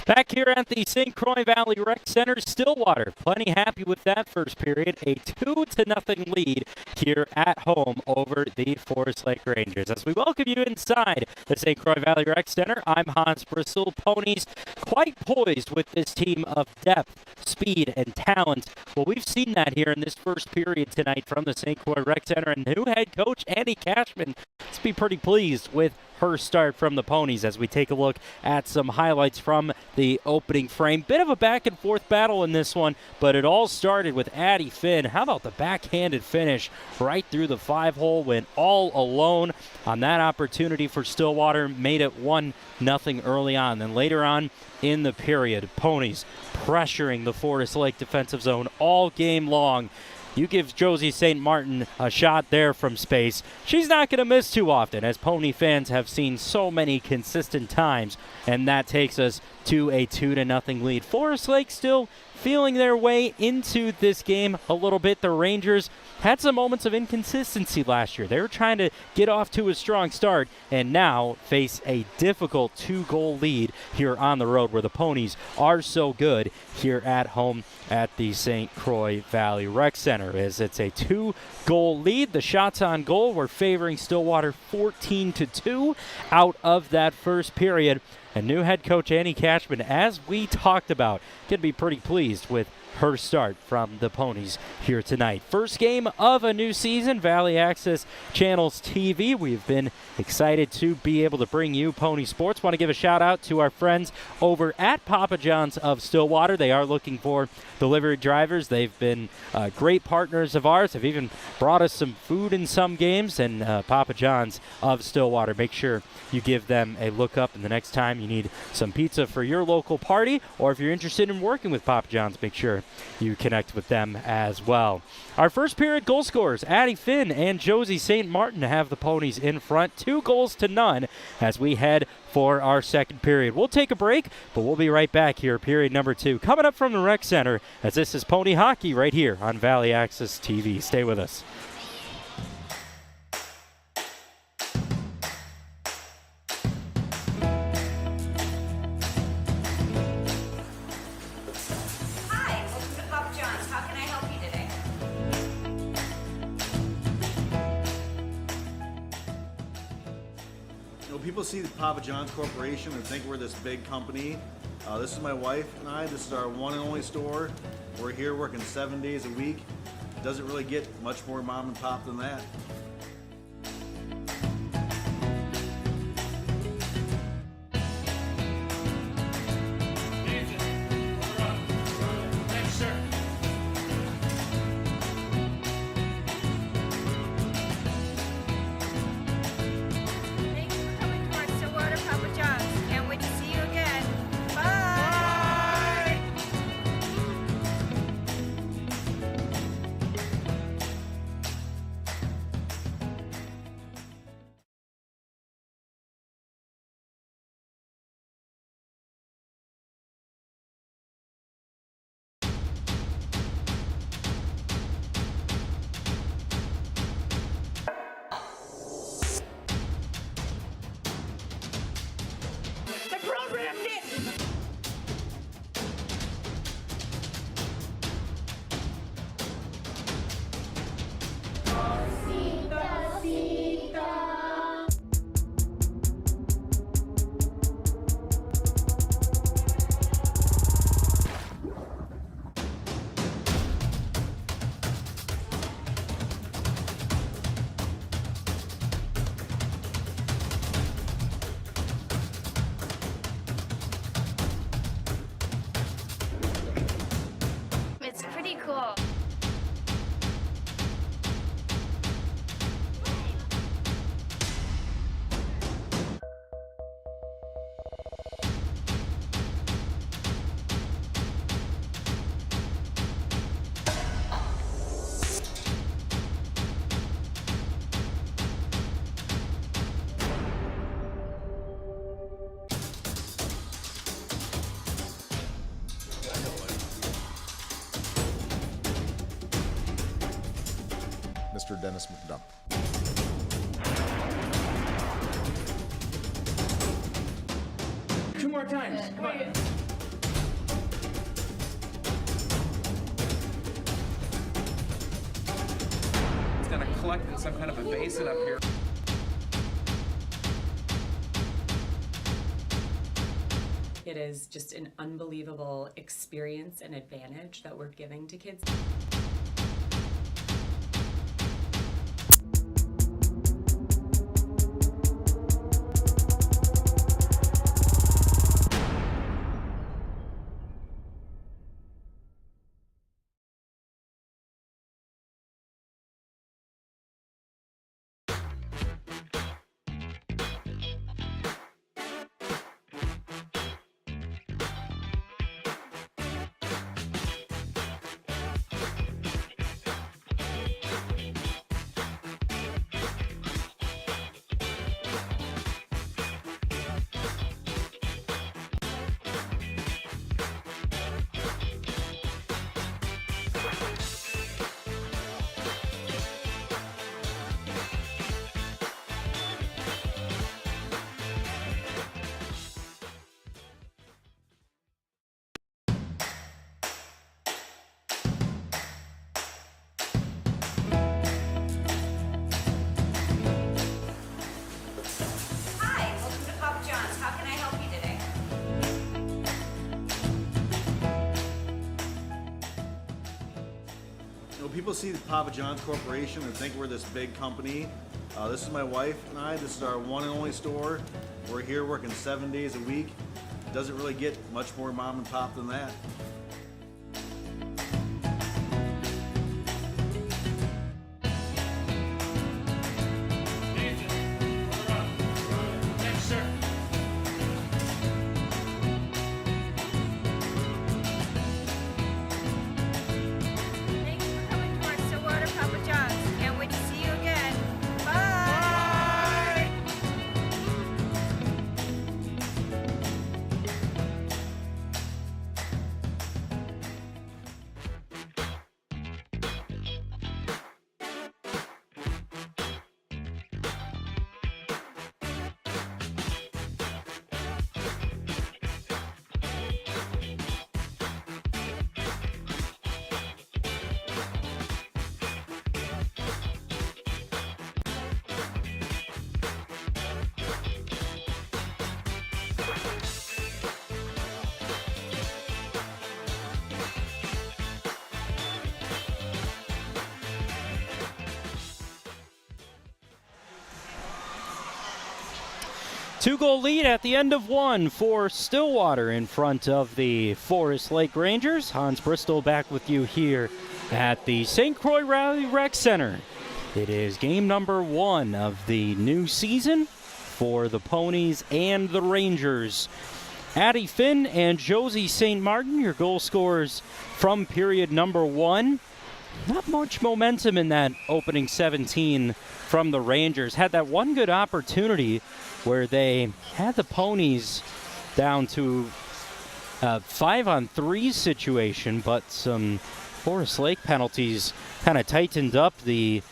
Back here at the St. Croix Valley Rec Center, Stillwater, plenty happy with that first period. A 2-0 lead here at home over the Forest Lake Rangers. As we welcome you inside the St. Croix Valley Rec Center, I'm Hans Bristol. Ponies quite poised with this team of depth, speed, and talent. Well, we've seen that here in this first period tonight from the St. Croix Rec Center, and new head coach Andy Cashman let's be pretty pleased with her start from the Ponies as we take a look at some highlights from the opening frame. Bit of a back and forth battle in this one, but it all started with Addie Finn. How about the backhanded finish right through the 5-hole, went all alone on that opportunity for Stillwater, made it 1-0 early on. Then later on in the period, Ponies pressuring the Forest Lake defensive zone all game long. You give Josie St. Martin a shot there from space, she's not going to miss too often, as Pony fans have seen so many consistent times, and that takes us to a 2-0 lead. Forest Lake still feeling their way into this game a little bit. The Rangers had some moments of inconsistency last year. They were trying to get off to a strong start and now face a difficult 2-goal lead here on the road, where the Ponies are so good here at home at the St. Croix Valley Rec Center. As it's a 2-goal lead, the shots on goal were favoring Stillwater 14-2 out of that first period. And new head coach Andy Cashman, as we talked about, can be pretty pleased with her start from the Ponies here tonight. First game of a new season, Valley Access Channels TV. We've been excited to be able to bring you Pony Sports. Want to give a shout out to our friends over at Papa John's of Stillwater. They are looking for delivery drivers. They've been great partners of ours. Have even brought us some food in some games. And Papa John's of Stillwater, make sure you give them a look up. And the next time you need some pizza for your local party, or if you're interested in working with Papa John's, make sure you connect with them as well. Our first period goal scorers, Addie Finn and Josie St. Martin, have the Ponies in front, 2-0 as we head for our second period. We'll take a break, but we'll be right back here, period number 2. Coming up from the Rec Center, as this is Pony Hockey right here on Valley Access TV. Stay with us. People see the Papa John's Corporation and think we're this big company. This is my wife and I. This is our one and only store. We're here working 7 days a week. Doesn't really get much more mom and pop than that. Mr. Dennis McDump. Two more times. Come on. collect in some kind of a basin up here. It is just an unbelievable experience and advantage that we're giving to kids. Hi, welcome to Papa John's. How can I help you today? You know, people see the Papa John's Corporation and think we're this big company. This is my wife and I. This is our one and only store. We're here working 7 days a week. Doesn't really get much more mom and pop than that. Thank you for coming to our Stillwater Papa John's. Can't wait to see you again. Bye! Two-goal lead at the end of one for Stillwater in front of the Forest Lake Rangers. Hans Bristol back with you here at the St. Croix Rally Rec Center. It is game number one of the new season for the Ponies and the Rangers. Addie Finn and Josie St. Martin, your goal scorers from period number one. Not much momentum in that opening 17 from the Rangers. Had that one good opportunity where they had the Ponies down to a 5-on-3 situation, but some Forest Lake penalties kind of tightened up the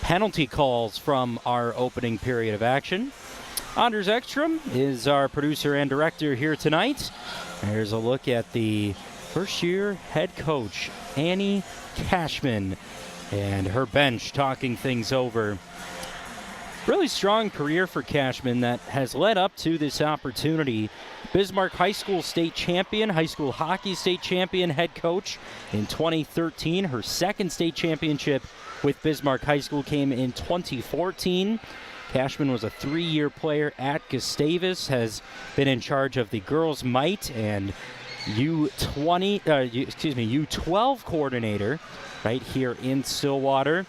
penalty calls from our opening period of action. Anders Ekstrom is our producer and director here tonight. There's a look at the first-year head coach, Annie Cashman, and her bench talking things over. Really strong career for Cashman that has led up to this opportunity. Bismarck High School state champion, high school hockey state champion head coach in 2013. Her second state championship with Bismarck High School came in 2014. Cashman was a 3-year player at Gustavus, has been in charge of the girls' mite and U12 coordinator right here in Stillwater.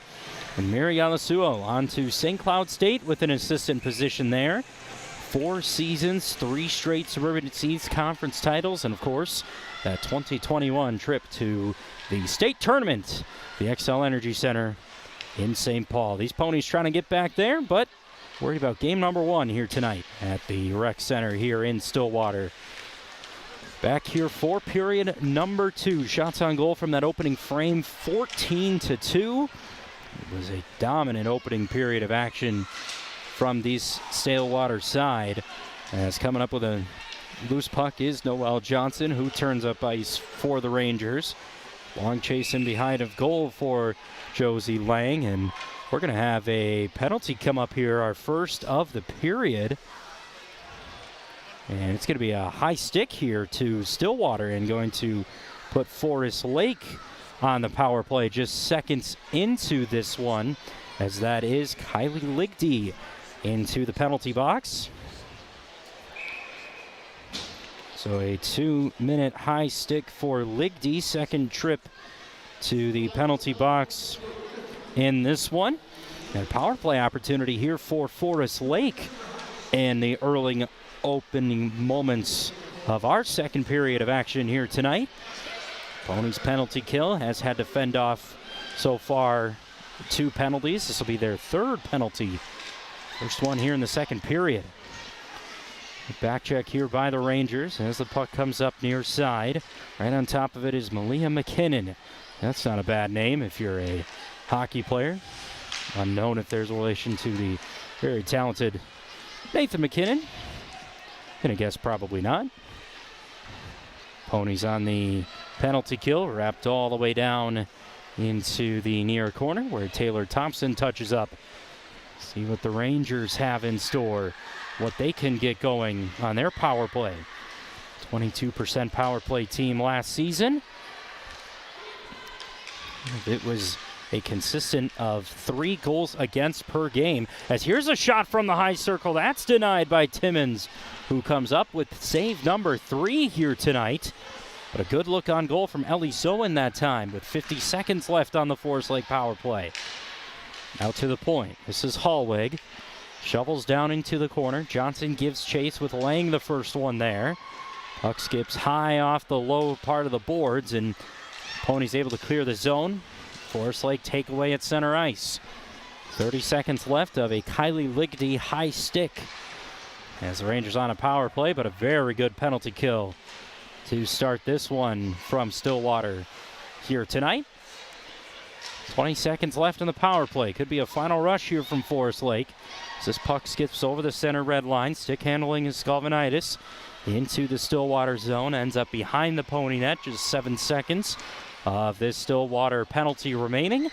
And Mary Alasuo on to St. Cloud State with an assistant position there. 4 seasons, 3 straight Suburban East Conference titles, and of course, that 2021 trip to the state tournament, the Xcel Energy Center in St. Paul. These Ponies trying to get back there, but worried about game number one here tonight at the Rec Center here in Stillwater. Back here for period number 2. Shots on goal from that opening frame, 14-2. It was a dominant opening period of action from this Stillwater side. As coming up with a loose puck is Noel Johnson, who turns up ice for the Rangers. Long chase in behind of goal for Josie Lang, and we're going to have a penalty come up here, our first of the period. And it's going to be a high stick here to Stillwater and going to put Forest Lake on the power play just seconds into this one, as that is Kylie Ligdy into the penalty box. So a 2-minute high stick for Ligdy, second trip to the penalty box in this one. And a power play opportunity here for Forest Lake in the early opening moments of our second period of action here tonight. Ponies penalty kill has had to fend off so far 2 penalties. This will be their 3rd penalty. First one here in the second period. Back check here by the Rangers as the puck comes up near side. Right on top of it is Malia McKinnon. That's not a bad name if you're a hockey player. Unknown if there's a relation to the very talented Nathan McKinnon. Gonna guess probably not. Ponies on the penalty kill, wrapped all the way down into the near corner where Taylor Thompson touches up. See what the Rangers have in store, what they can get going on their power play. 22% power play team last season. It was a consistent of 3 goals against per game. As here's a shot from the high circle. That's denied by Timmons, who comes up with save number 3 here tonight. But a good look on goal from Ellie Zoen that time with 50 seconds left on the Forest Lake power play. Out to the point. This is Hallweg. Shovels down into the corner. Johnson gives chase with Lang the first one there. Puck skips high off the low part of the boards, and Ponies able to clear the zone. Forest Lake takeaway at center ice. 30 seconds left of a Kylie Ligdy high stick. As the Rangers on a power play, but a very good penalty kill to start this one from Stillwater here tonight. 20 seconds left in the power play. Could be a final rush here from Forest Lake. As this puck skips over the center red line. Stick handling is Skalvinitis into the Stillwater zone. Ends up behind the Pony net. Just 7 seconds of this Stillwater penalty remaining.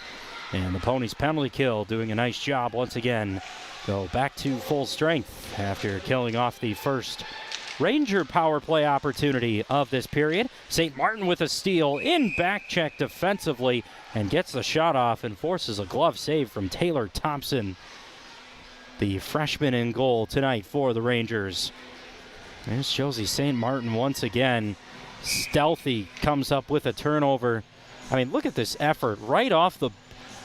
And the Ponies penalty kill doing a nice job once again. Go back to full strength after killing off the first Ranger power play opportunity of this period. St. Martin with a steal in back check defensively and gets the shot off and forces a glove save from Taylor Thompson, the freshman in goal tonight for the Rangers. There's Josie St. Martin once again. Stealthy comes up with a turnover. I mean, look at this effort right off the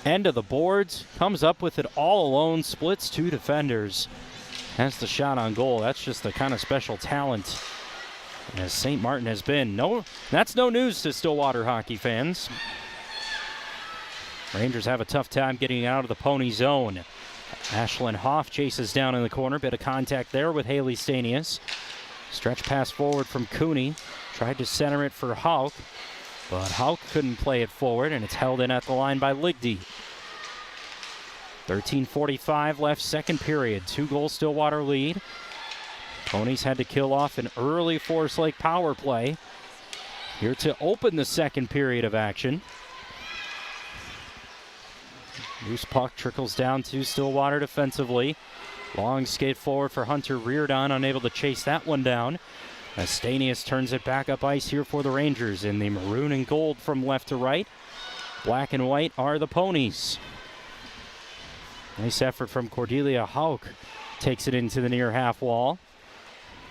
end of the boards. Comes up with it all alone, splits 2 defenders. That's the shot on goal. That's just the kind of special talent as St. Martin has been. That's no news to Stillwater hockey fans. Rangers have a tough time getting out of the Pony zone. Ashlyn Hoff chases down in the corner. Bit of contact there with Haley Stanius. Stretch pass forward from Cooney. Tried to center it for Hauk, but Hauk couldn't play it forward, and it's held in at the line by Ligdy. 13:45 left, second period. 2-goal Stillwater lead. Ponies had to kill off an early Forest Lake power play here to open the second period of action. Loose puck trickles down to Stillwater defensively. Long skate forward for Hunter Reardon, unable to chase that one down. As Stanius turns it back up ice here for the Rangers in the maroon and gold from left to right. Black and white are the Ponies. Nice effort from Cordelia Hauk. Takes it into the near half wall.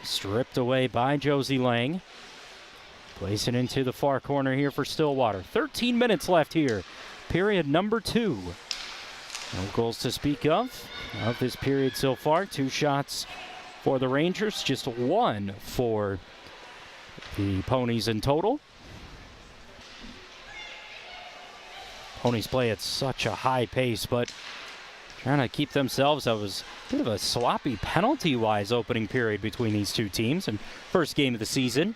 Stripped away by Josie Lang. Place it into the far corner here for Stillwater. 13 minutes left here. Period number 2. No goals to speak of this period so far. 2 shots for the Rangers, just 1 for the Ponies in total. Ponies play at such a high pace, but trying to keep themselves. That was a bit of a sloppy penalty-wise opening period between these two teams. And first game of the season.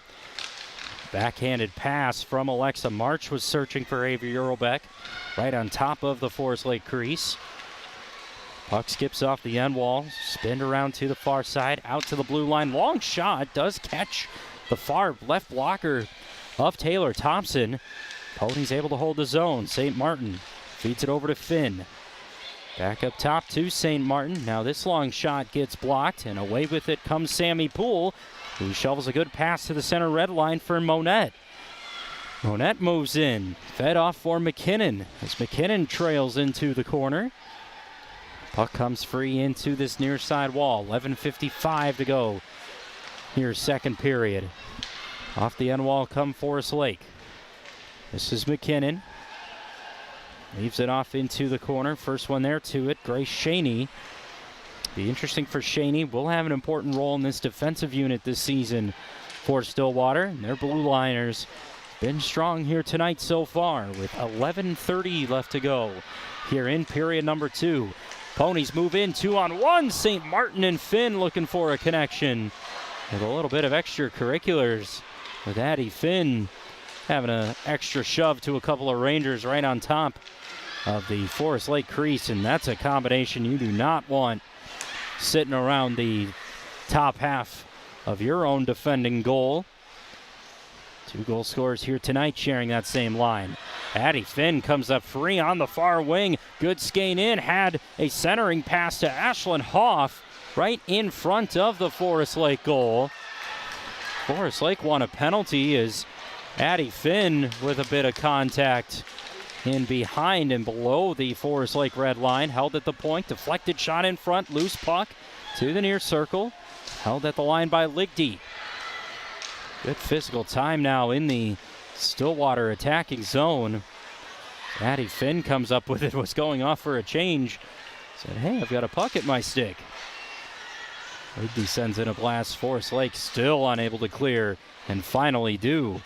Backhanded pass from Alexa March was searching for Avery Earlbeck. Right on top of the Forest Lake crease. Puck skips off the end wall. Spinned around to the far side. Out to the blue line. Long shot. Does catch the far left blocker of Taylor Thompson. Ponies able to hold the zone. St. Martin feeds it over to Finn. Back up top to St. Martin. Now this long shot gets blocked, and away with it comes Sammy Poole, who shovels a good pass to the center red line for Monette. Monette moves in, fed off for McKinnon as McKinnon trails into the corner. Puck comes free into this near side wall. 11:55 to go here, second period. Off the end wall come Forest Lake. This is McKinnon. Leaves it off into the corner. First one there to it, Grace Shaney. Be interesting for Shaney. Will have an important role in this defensive unit this season for Stillwater. And their blue liners been strong here tonight so far with 11:30 left to go here in period number 2. Ponies move in 2-on-1. St. Martin and Finn looking for a connection with a little bit of extracurriculars with Addie Finn having an extra shove to a couple of Rangers right on top of the Forest Lake crease, and that's a combination you do not want sitting around the top half of your own defending goal. 2 goal scorers here tonight sharing that same line. Addie Finn comes up free on the far wing. Good skate in, had a centering pass to Ashlyn Hoff right in front of the Forest Lake goal. Forest Lake won a penalty as Addie Finn with a bit of contact in behind and below the Forest Lake red line. Held at the point, deflected shot in front, loose puck to the near circle. Held at the line by Ligdy. Good physical time now in the Stillwater attacking zone. Addie Finn comes up with it, was going off for a change. Said, hey, I've got a puck at my stick. Ligdy sends in a blast. Forest Lake still unable to clear, and finally do,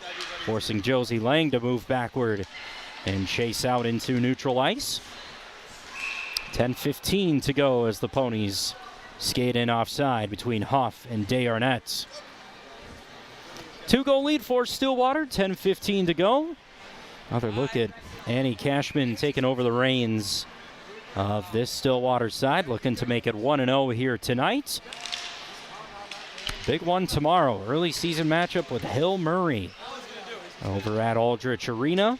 forcing Josie Lang to move backward and chase out into neutral ice. 10:15 to go as the Ponies skate in offside between Hoff and Day Arnett. 2-goal lead for Stillwater, 10:15 to go. Another look at Annie Cashman taking over the reins of this Stillwater side, looking to make it 1-0 here tonight. Big one tomorrow, early season matchup with Hill Murray over at Aldrich Arena.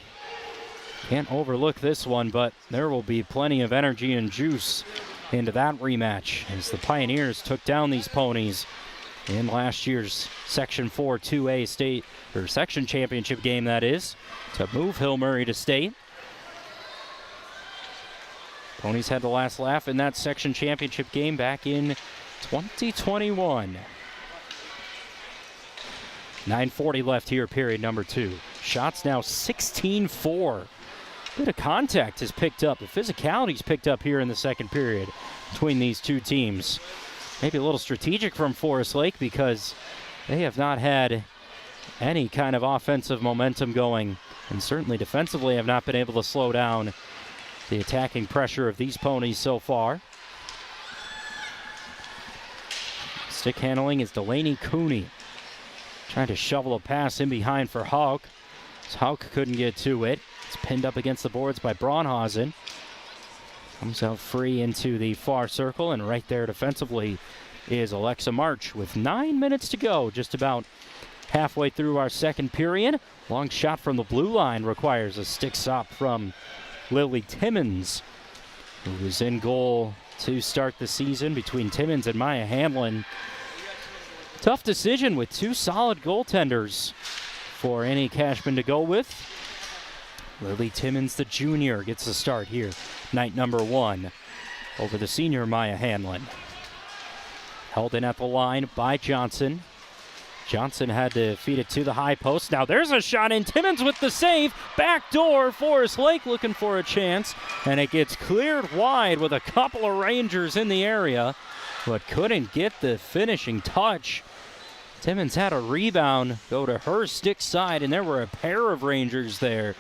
Can't overlook this one, but there will be plenty of energy and juice into that rematch as the Pioneers took down these Ponies in last year's Section 4 2A state, or section championship game, that is, to move Hill Murray to state. Ponies had the last laugh in that section championship game back in 2021. 9:40 left here, period number 2. Shots now 16-4. Bit of contact has picked up. The physicality's picked up here in the second period between these two teams. Maybe a little strategic from Forest Lake because they have not had any kind of offensive momentum going, and certainly defensively have not been able to slow down the attacking pressure of these Ponies so far. Stick handling is Delaney Cooney. Trying to shovel a pass in behind for Hauk. Hauk couldn't get to it. It's pinned up against the boards by Braunhausen. Comes out free into the far circle, and right there defensively is Alexa March with 9 minutes to go, just about halfway through our second period. Long shot from the blue line requires a stick stop from Lily Timmons, who was in goal to start the season between Timmons and Maya Hamlin. Tough decision with 2 solid goaltenders for Annie Cashman to go with. Lily Timmons, the junior, gets the start here. Night number 1 over the senior Maya Hanlon. Held in at the line by Johnson. Johnson had to feed it to the high post. Now there's a shot in. Timmons with the save. Backdoor. Forest Lake looking for a chance. And it gets cleared wide with a couple of Rangers in the area, but couldn't get the finishing touch. Timmons had a rebound go to her stick side, and there were a pair of Rangers there.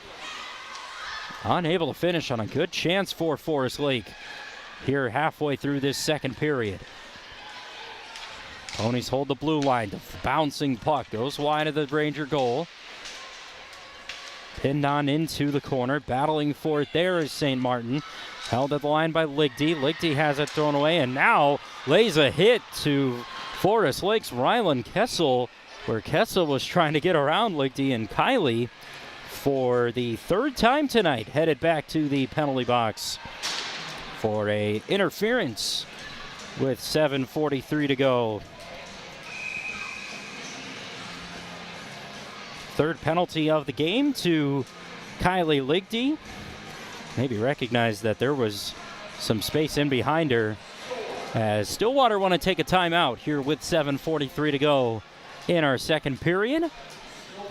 Unable to finish on a good chance for Forest Lake here halfway through this second period. Ponies hold the blue line. The bouncing puck goes wide of the Ranger goal. Pinned on into the corner. Battling for it there is St. Martin. Held at the line by Ligdy. Ligdy has it thrown away and now lays a hit to Forest Lake's Rylan Kessel, where Kessel was trying to get around Ligdy, and Kylie for the third time tonight, headed back to the penalty box for a interference with 7:43 to go. Third penalty of the game to Kylie Ligdy. Maybe recognized that there was some space in behind her, as Stillwater want to take a timeout here with 7:43 to go in our second period.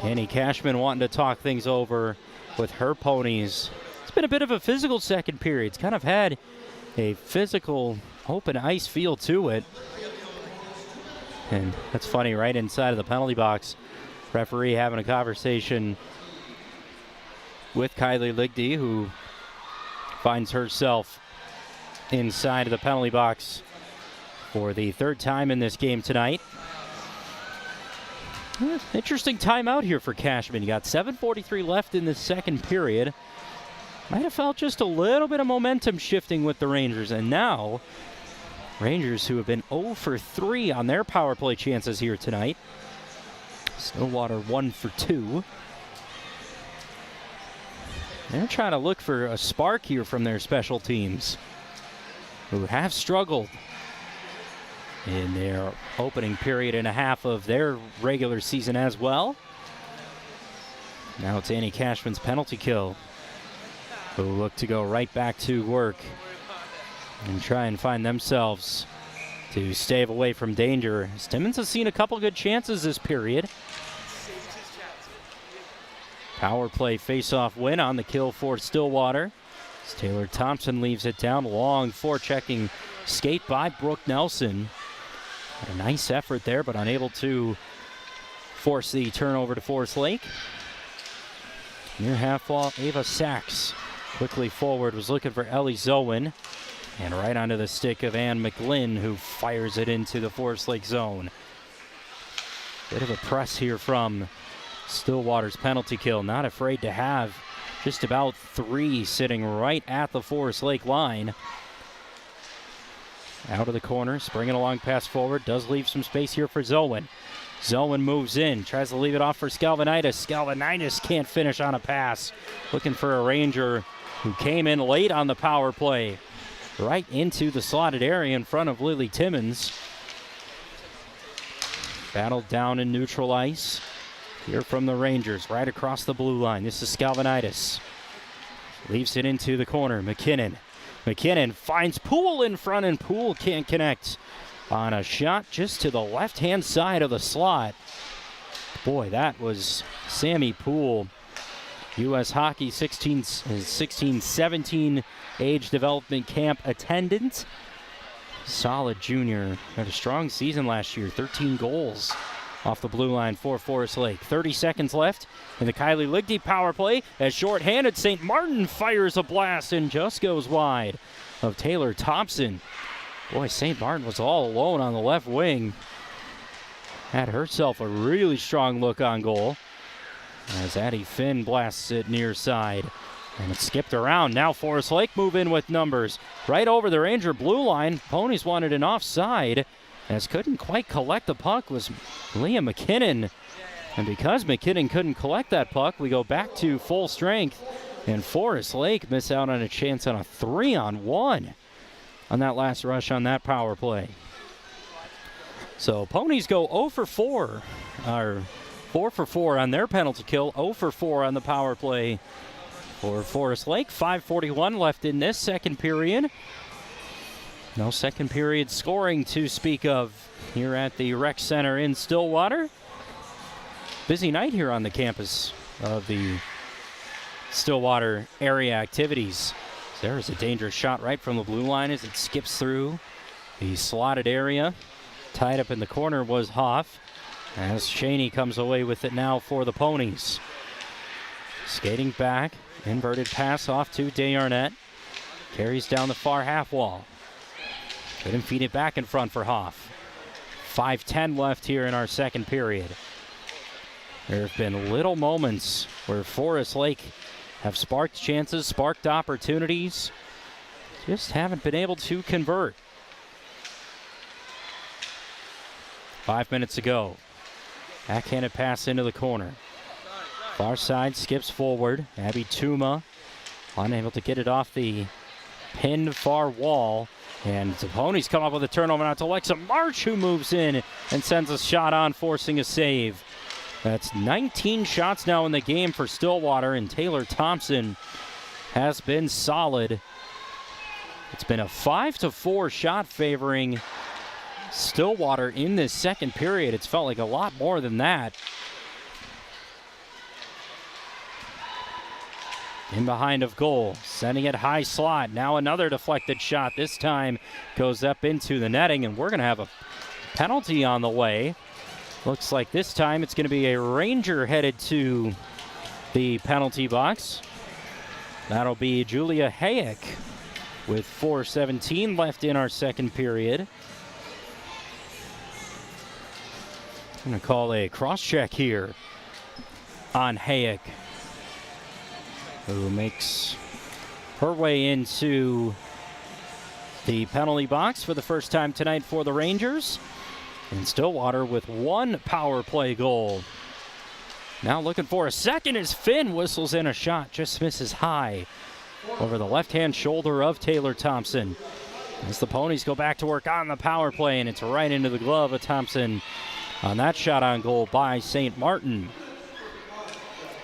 Annie Cashman wanting to talk things over with her Ponies. It's been a bit of a physical second period. It's kind of had a physical open ice feel to it. And that's funny, right inside of the penalty box. Referee having a conversation with Kylie Ligdy, who finds herself inside of the penalty box for the third time in this game tonight. Interesting timeout here for Cashman. You got 7:43 left in the second period. Might have felt just a little bit of momentum shifting with the Rangers, and now Rangers, who have been 0 for 3 on their power play chances here tonight. Stillwater 1 for 2. They're trying to look for a spark here from their special teams, who have struggled in their opening period and a half of their regular season as well. Now it's Annie Cashman's penalty kill, who look to go right back to work and try and find themselves to stave away from danger. Timmins has seen a couple good chances this period. Power play face-off win on the kill for Stillwater. As Taylor Thompson leaves it down. Long forechecking skate by Brooke Nelson. A nice effort there, but unable to force the turnover to Forest Lake. Near half wall, Ava Sachs quickly forward, was looking for Ellie Zoen. And right onto the stick of Ann McGlynn, who fires it into the Forest Lake zone. Bit of a press here from Stillwater's penalty kill. Not afraid to have just about 3 sitting right at the Forest Lake line. Out of the corner, springing a long pass forward. Does leave some space here for Zoen. Zoen moves in, tries to leave it off for Skalvanitis. Skalvanitis can't finish on a pass. Looking for a Ranger who came in late on the power play. Right into the slotted area in front of Lily Timmins. Battled down in neutral ice. Here from the Rangers, right across the blue line. This is Skalvanitis. Leaves it into the corner. McKinnon. McKinnon finds Poole in front, and Poole can't connect on a shot just to the left-hand side of the slot. Boy, that was Sammy Poole. U.S. Hockey 16-17 age development camp attendant. Solid junior. Had a strong season last year. 13 goals off the blue line for Forest Lake. 30 seconds left in the Kylie Ligdy power play. As shorthanded, St. Martin fires a blast and just goes wide of Taylor Thompson. Boy, St. Martin was all alone on the left wing. Had herself a really strong look on goal. As Addie Finn blasts it near side. And it skipped around. Now Forest Lake move in with numbers. Right over the Ranger blue line. Ponies wanted an offside. As couldn't quite collect the puck was Leah McKinnon. And because McKinnon couldn't collect that puck, we go back to full strength. And Forest Lake miss out on a chance on a 3-on-1 on that last rush on that power play. So Ponies go 0 for 4. Or 4 for 4 on their penalty kill. 0 for 4 on the power play for Forest Lake. 5:41 left in this second period. No second period scoring to speak of here at the Rec Center in Stillwater. Busy night here on the campus of the Stillwater area activities. There's a dangerous shot right from the blue line as it skips through the slotted area. Tied up in the corner was Hoff, as Shaney comes away with it now for the Ponies. Skating back, inverted pass off to Desarnett. Carries down the far half wall. Couldn't feed it back in front for Hoff. 5:10 left here in our second period. There have been little moments where Forest Lake have sparked chances, sparked opportunities. Just haven't been able to convert. 5 minutes ago. Backhanded pass into the corner. Far side skips forward. Abby Tuma unable to get it off the pinned far wall. And the Ponies come up with a turnover now to Alexa March, who moves in and sends a shot on, forcing a save. That's 19 shots now in the game for Stillwater, and Taylor Thompson has been solid. It's been a 5-4 shot favoring Stillwater in this second period. It's felt like a lot more than that. In behind of goal, sending it high slot. Now another deflected shot. This time goes up into the netting, and we're going to have a penalty on the way. Looks like this time it's going to be a Ranger headed to the penalty box. That'll be Julia Hayek with 4:17 left in our second period. I'm going to call a cross-check here on Hayek, who makes her way into the penalty box for the first time tonight for the Rangers. And Stillwater with one power play goal. Now looking for a second as Finn whistles in a shot, just misses high over the left-hand shoulder of Taylor Thompson. As the Ponies go back to work on the power play, and it's right into the glove of Thompson on that shot on goal by St. Martin.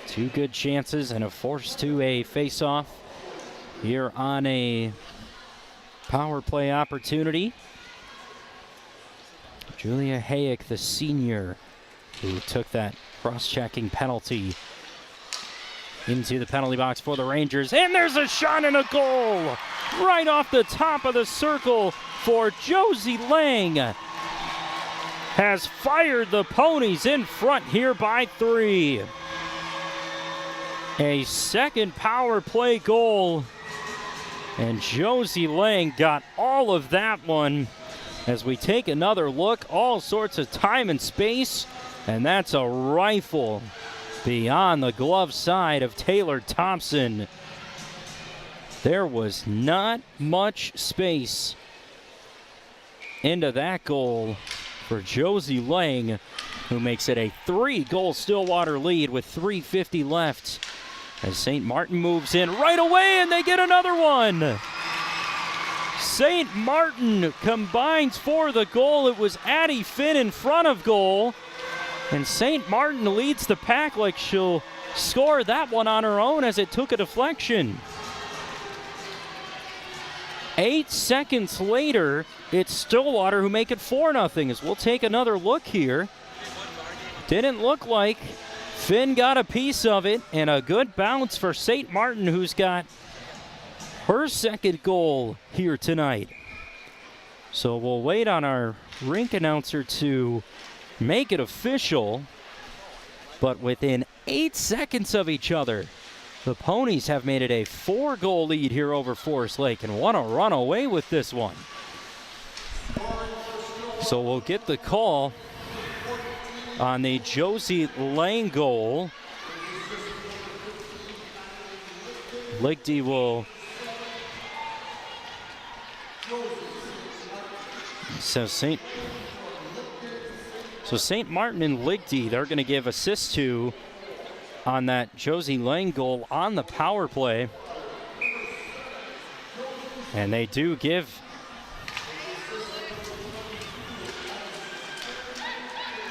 Two good chances and a force to a face-off here on a power play opportunity. Julia Hayek, the senior, who took that cross-checking penalty into the penalty box for the Rangers. And there's a shot and a goal right off the top of the circle for Josie Lang. Has fired the Ponies in front here by 3. A second power play goal, and Josie Lang got all of that one. As we take another look, all sorts of time and space, and that's a rifle beyond the glove side of Taylor Thompson. There was not much space into that goal for Josie Lang, who makes it a 3-goal Stillwater lead with 3:50 left. As St. Martin moves in right away, and they get another one. St. Martin combines for the goal. It was Addie Finn in front of goal. And St. Martin leads the pack like she'll score that one on her own as it took a deflection. 8 seconds later, it's Stillwater who make it 4-0 as we'll take another look here. Didn't look like Finn got a piece of it, and a good bounce for St. Martin, who's got her second goal here tonight. So we'll wait on our rink announcer to make it official. But within 8 seconds of each other, the Ponies have made it a 4-goal lead here over Forest Lake and want to run away with this one. So we'll get the call on the Josie Lang goal. Ligdy will... So St. Martin and Ligdy, they're going to give assists to on that Josie Lang goal on the power play. And they do give.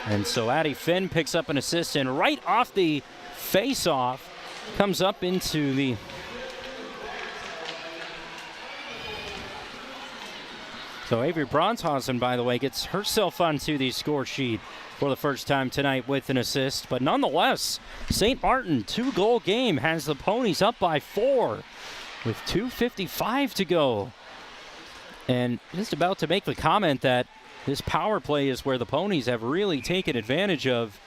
And so Addie Finn picks up an assist, and right off the face-off comes up into the... So Avery Bronshausen, by the way, gets herself onto the score sheet for the first time tonight with an assist. But nonetheless, St. Martin, 2-goal game, has the Ponies up by 4 with 2:55 to go. And just about to make the comment that this power play is where the Ponies have really taken advantage of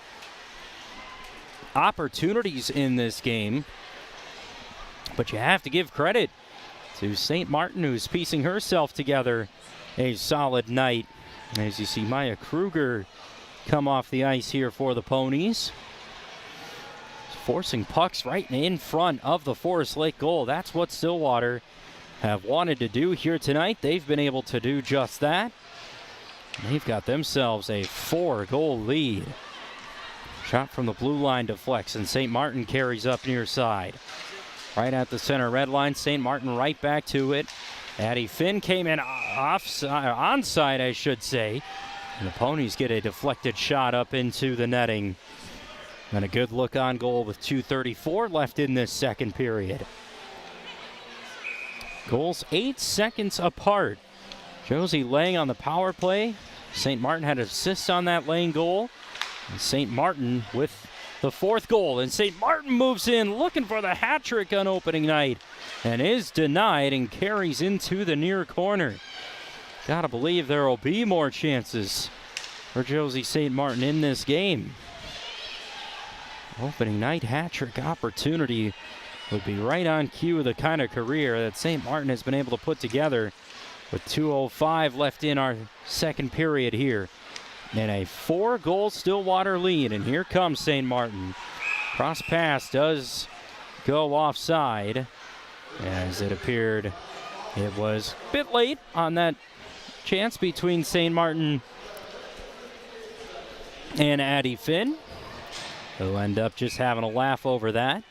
opportunities in this game. But you have to give credit to St. Martin, who's piecing herself together a solid night. As you see Maya Kruger come off the ice here for the Ponies. Forcing pucks right in front of the Forest Lake goal. That's what Stillwater have wanted to do here tonight. They've been able to do just that. They've got themselves a 4-goal lead. Shot from the blue line deflects, and St. Martin carries up near side. Right at the center red line, St. Martin right back to it. Addie Finn came in onside, I should say. And the Ponies get a deflected shot up into the netting. And a good look on goal with 2:34 left in this second period. Goals 8 seconds apart. Josie laying on the power play. St. Martin had assists on that lane goal. And St. Martin with the fourth goal. And St. Martin moves in looking for the hat trick on opening night. And is denied and carries into the near corner. Gotta believe there will be more chances for Josie St. Martin in this game. Opening night hat trick opportunity would be right on cue of the kind of career that St. Martin has been able to put together with 2:05 left in our second period here. And a 4-goal Stillwater lead, and here comes St. Martin. Cross pass does go offside, as it appeared it was a bit late on that chance between St. Martin and Addie Finn, who end up just having a laugh over that.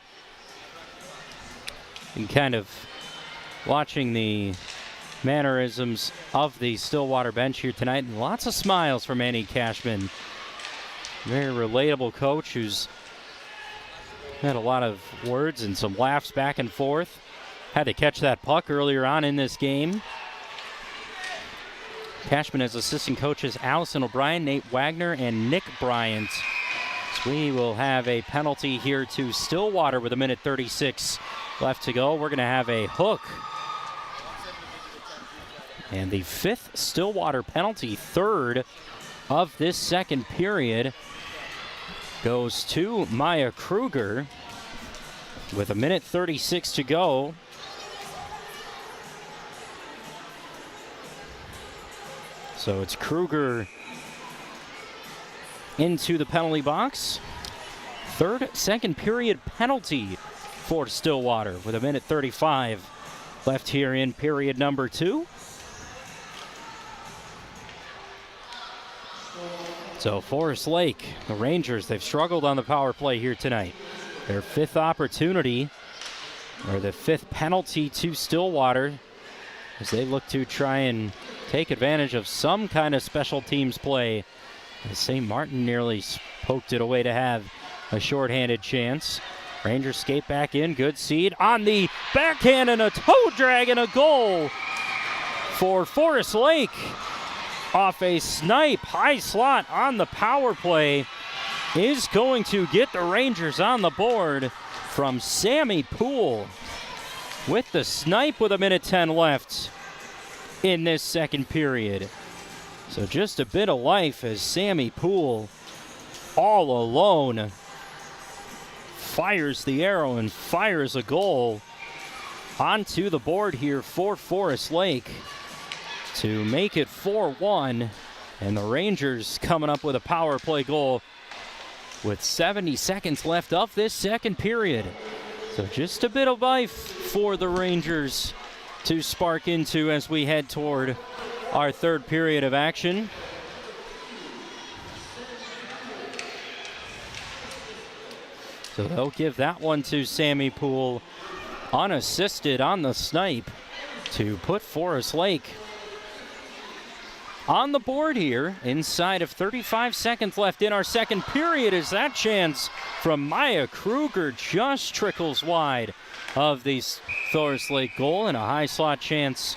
And kind of watching the mannerisms of the Stillwater bench here tonight, and lots of smiles from Annie Cashman. Very relatable coach who's had a lot of words and some laughs back and forth. Had to catch that puck earlier on in this game. Cashman has assistant coaches Allison O'Brien, Nate Wagner, and Nick Bryant. So we will have a penalty here to Stillwater with 1:36 left to go. We're going to have a hook. And the 5th Stillwater penalty, 3rd of this second period, goes to Maya Kruger with 1:36 to go. So it's Kruger into the penalty box. Second period penalty for Stillwater with 1:35 left here in period number 2. So Forest Lake, the Rangers, they've struggled on the power play here tonight. Their 5th opportunity, or the 5th penalty to Stillwater, as they look to try and take advantage of some kind of special teams play. St. Martin nearly poked it away to have a shorthanded chance. Rangers skate back in, good seed on the backhand, and a toe drag and a goal for Forest Lake. Off a snipe, high slot on the power play is going to get the Rangers on the board from Sammy Poole with the snipe with 1:10 left in this second period. So just a bit of life as Sammy Poole all alone fires the arrow and fires a goal onto the board here for Forest Lake to make it 4-1, and the Rangers coming up with a power play goal with 70 seconds left of this second period. So just a bit of life for the Rangers to spark into as we head toward our third period of action. So they'll give that one to Sammy Poole, unassisted on the snipe, to put Forest Lake on the board here inside of 35 seconds left in our second period, as that chance from Maya Kruger just trickles wide of the Forest Lake goal, and a high slot chance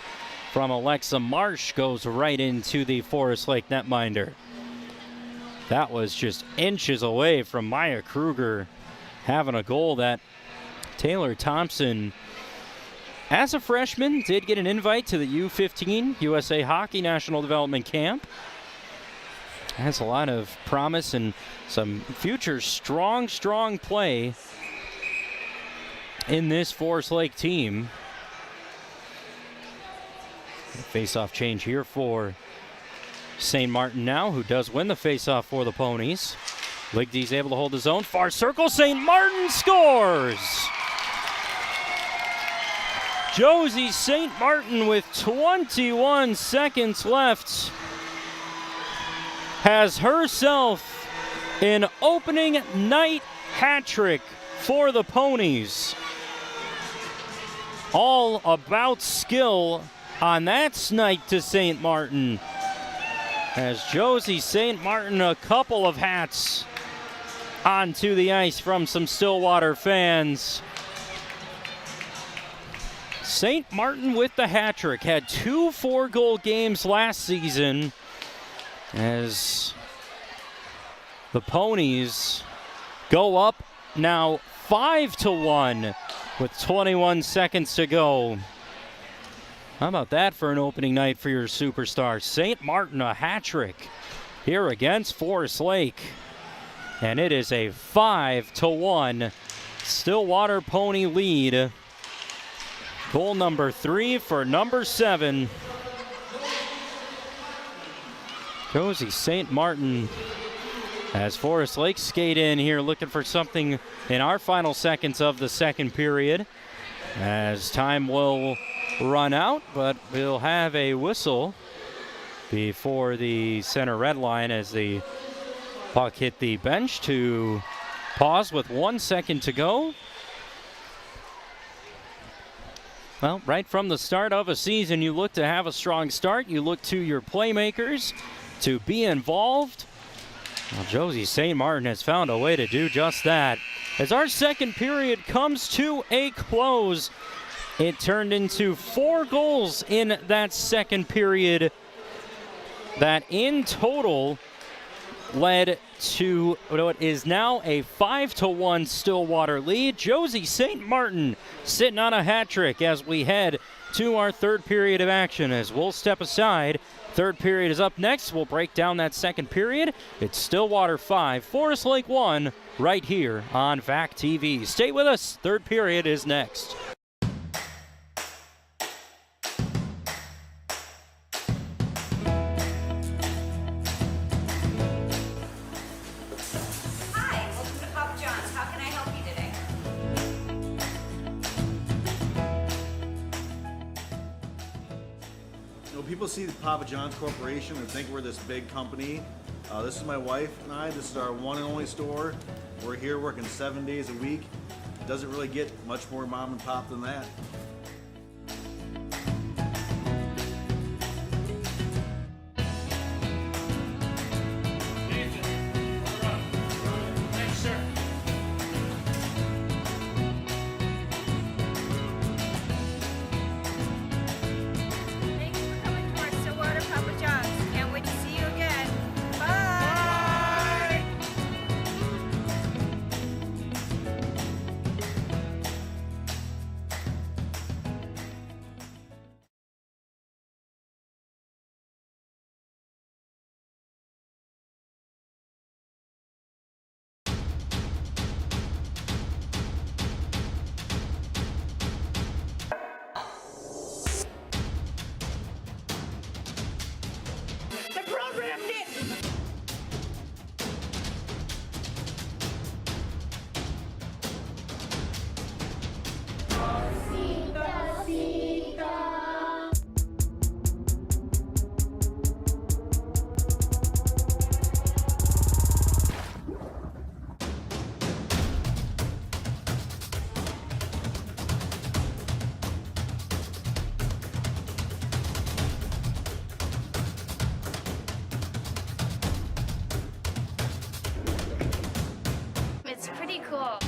from Alexa Marsh goes right into the Forest Lake netminder. That was just inches away from Maya Kruger having a goal that Taylor Thompson, as a freshman, did get an invite to the U15 USA Hockey National Development Camp. Has a lot of promise and some future strong play in this Forest Lake team. Face-off change here for St. Martin now, who does win the face-off for the Ponies. Ligdy's able to hold his own. Far circle, St. Martin scores! Josie St. Martin with 21 seconds left has herself An opening night hat trick for the Ponies. All about skill on that night to St. Martin. As Josie St. Martin, a couple of hats onto the ice from some Stillwater fans. St. Martin with the hat trick. Had 2 4-goal games last season as the Ponies go up now 5-1 with 21 seconds to go. How about that for an opening night for your superstars? St. Martin a hat trick here against Forest Lake. And it is a 5-1 Stillwater Pony lead. Goal number 3 for number 7. Josie St. Martin as Forest Lake skate in here looking for something in our final seconds of the second period. As time will run out, but we'll have a whistle before the center red line as the puck hit the bench to pause with 1 second to go. Well, right from the start of a season, you look to have a strong start. You look to your playmakers to be involved. Well, Josie St. Martin has found a way to do just that. As our second period comes to a close, it turned into 4 goals in that second period that in total led to what is now a 5-1 Stillwater lead. Josie St. Martin sitting on a hat trick as we head to our third period of action. As we'll step aside, third period is up next. We'll break down that second period. It's Stillwater 5, Forest Lake 1, right here on VAC TV. Stay with us. Third period is next. Hi, welcome to Papa John's. How can I help you today? You know, people see the Papa John's Corporation and think we're this big company. This is my wife and I. This is our one and only store. We're here working 7 days a week. Doesn't really get much more mom and pop than that. Thanks, sir. Thank you for coming to our Stillwater Papa John's. Can't wait to see you again. Bye! The program did. It's pretty cool.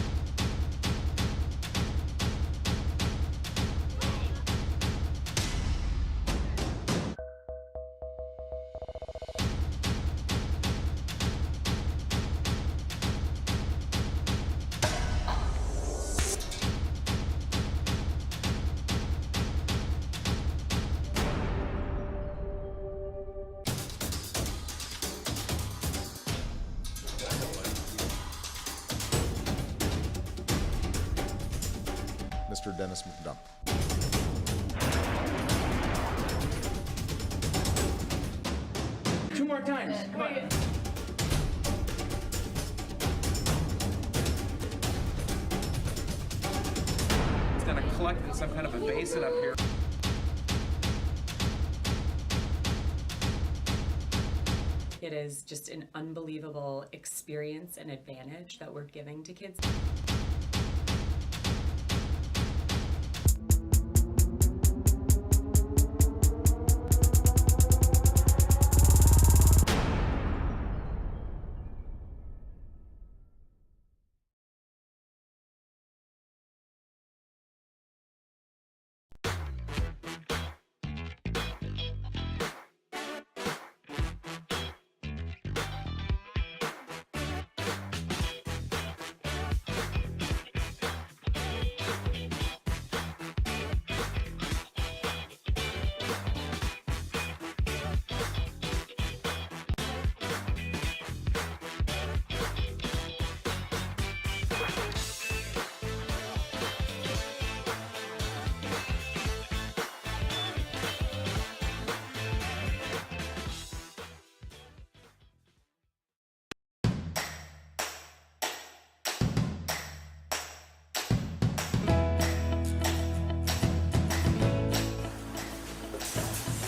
Mr. Dennis McDonough. Two more times. Come on. It's gonna collect in some kind of a basin up here. It It is just an unbelievable experience and advantage that we're giving to kids.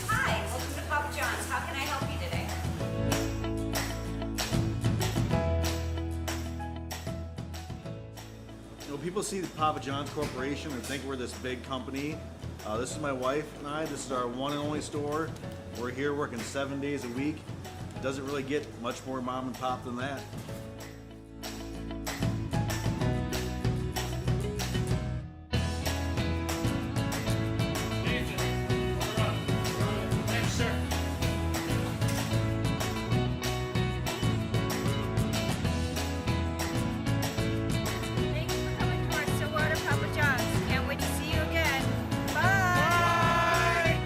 Hi, welcome to Papa John's. How can I help you today? You know, people see the Papa John's Corporation and think we're this big company. This is my wife and I. This is our one and only store. We're here working 7 days a week. Doesn't really get much more mom and pop than that. Thanks, sir. Thank you for coming to our Stillwater Papa John's. Can't wait to see you again. Bye!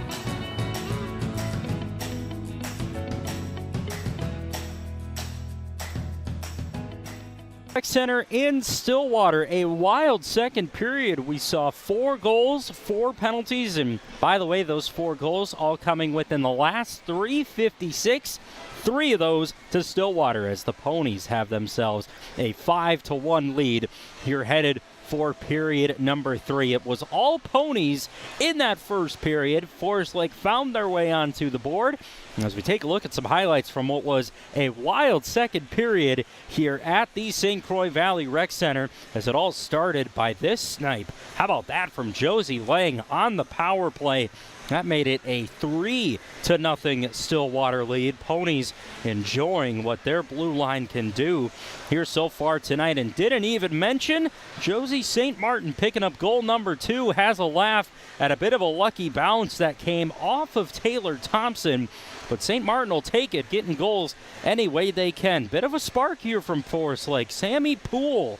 Rec Center in Stillwater, a wild second period. We saw 4 goals, 4 penalties, and by the way, those 4 goals all coming within the last 3:56. 3 of those to Stillwater as the Ponies have themselves a 5-1 lead here headed for period number 3. It was all Ponies in that first period. Forest Lake found their way onto the board. And as we take a look at some highlights from what was a wild second period here at the St. Croix Valley Rec Center, as it all started by this snipe. How about that from Josie Lang on the power play? That made it a 3-0 Stillwater lead. Ponies enjoying what their blue line can do here so far tonight. And didn't even mention Josie St. Martin picking up goal number 2. Has a laugh at a bit of a lucky bounce that came off of Taylor Thompson. But St. Martin will take it, getting goals any way they can. Bit of a spark here from Forest Lake. Sammy Poole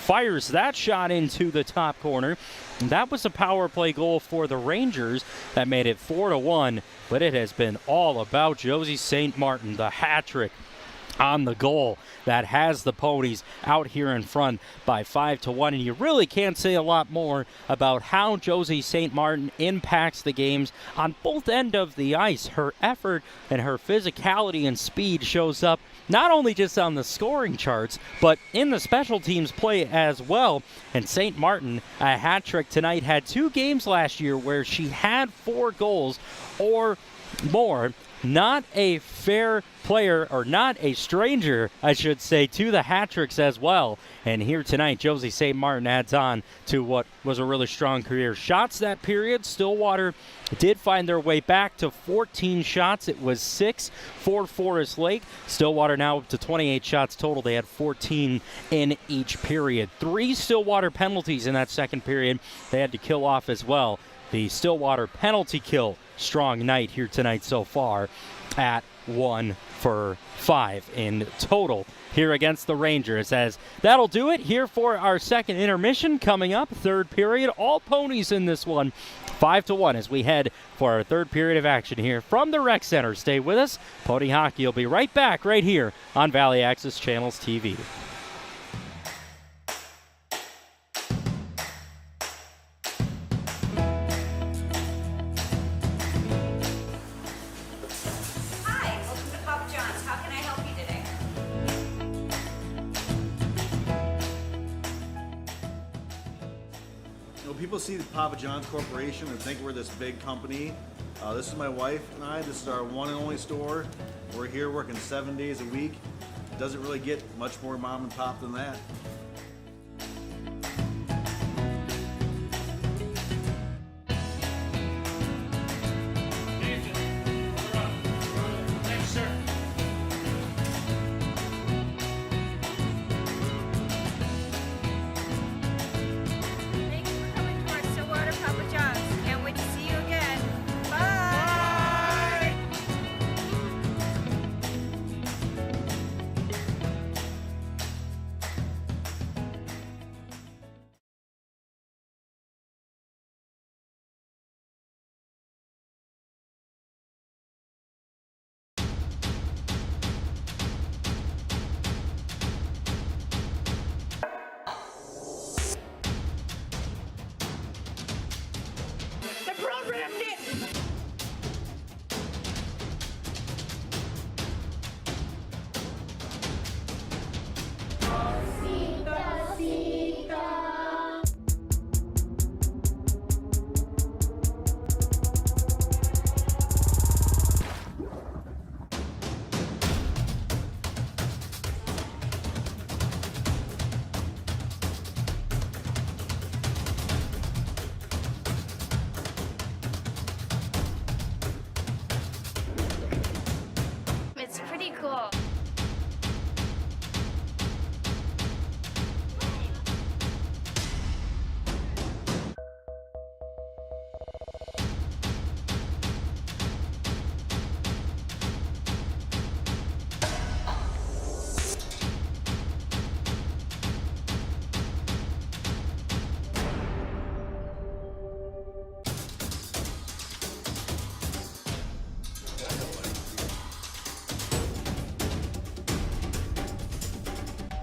fires that shot into the top corner. That was a power play goal for the Rangers that made it 4-1, but it has been all about Josie St. Martin, the hat trick on the goal that has the Ponies out here in front by 5-1. And you really can't say a lot more about how Josie St. Martin impacts the games on both ends of the ice. Her effort and her physicality and speed shows up not only just on the scoring charts, but in the special teams play as well. And St. Martin, a hat trick tonight, had 2 games last year where she had 4 goals or more. Not a fair player, or not a stranger, I should say, to the hat tricks as well. And here tonight, Josie St. Martin adds on to what was a really strong career. Shots that period, Stillwater did find their way back to 14 shots. It was 6 for Forest Lake. Stillwater now up to 28 shots total. They had 14 in each period. 3 Stillwater penalties in that second period they had to kill off as well. The Stillwater penalty kill, strong night here tonight so far at 1 for 5 in total here against the Rangers. As that'll do it here for our second intermission. Coming up, third period, all Ponies in this one. 5-1 as we head for our third period of action here from the Rec Center. Stay with us. Pony Hockey will be right back right here on Valley Access Channels TV. Hi, welcome to Papa John's. How can I help you today? You know, people see the Papa John's Corporation and think we're this big company. This is my wife and I. This is our one and only store. We're here working 7 days a week. Doesn't really get much more mom and pop than that. Thanks, sir. Thank you for coming to our Stillwater Papa John's. Can't wait to see you again. Bye! The program did. It's pretty cool.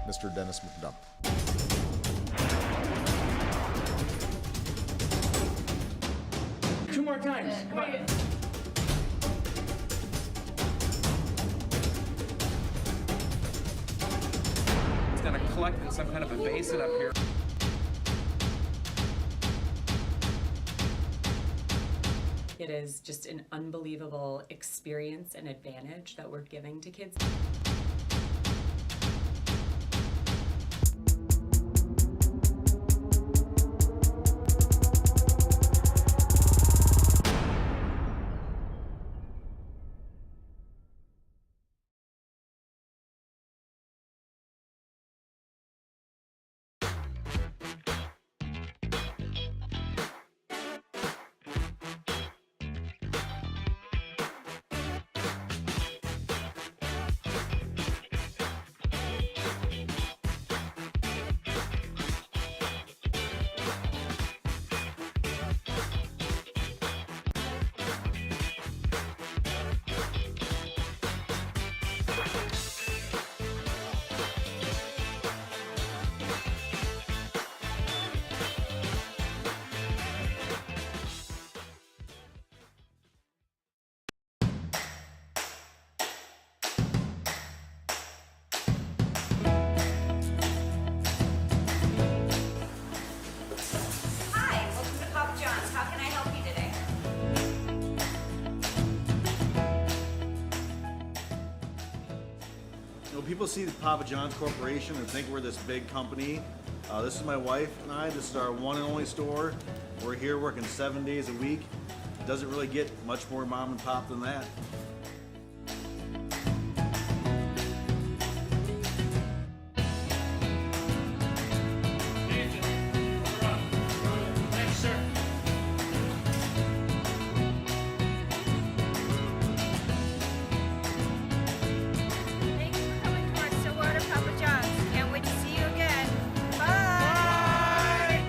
Mr. Dennis McDonough. Two more times. Come on. It's gonna collect in some kind of a basin up here. It is just an unbelievable experience and advantage that we're giving to kids. Hi, welcome to Papa John's. How can I help you today? You know, people see the Papa John's Corporation and think we're this big company. This is my wife and I. This is our one and only store. We're here working 7 days a week. Doesn't really get much more mom and pop than that. Thanks, sir. Thank you for coming to our Stillwater Papa John's. Can't wait to see you again. Bye!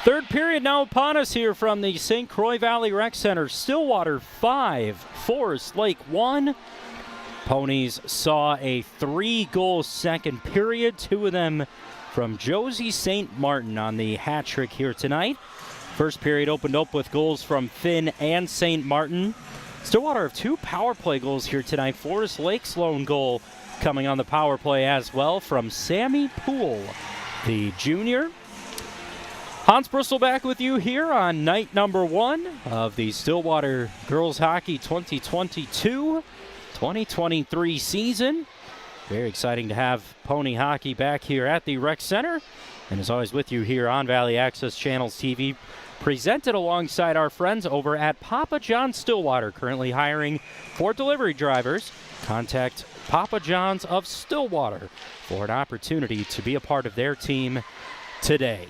Third period now upon us here from the St. Croix Valley Rec Center. Stillwater 5, Forest Lake 1. Ponies saw a 3-goal second period, 2 of them from Josie St. Martin on the hat trick here tonight. First period opened up with goals from Finn and St. Martin. Stillwater have 2 power play goals here tonight. Forest Lake's lone goal coming on the power play as well from Sammy Poole, the junior. Hans Bristol back with you here on night number 1 of the Stillwater Girls Hockey 2022-2023 season. Very exciting to have Pony Hockey back here at the Rec Center. And as always with you here on Valley Access Channels TV, presented alongside our friends over at Papa John's Stillwater, currently hiring for delivery drivers. Contact Papa John's of Stillwater for an opportunity to be a part of their team today.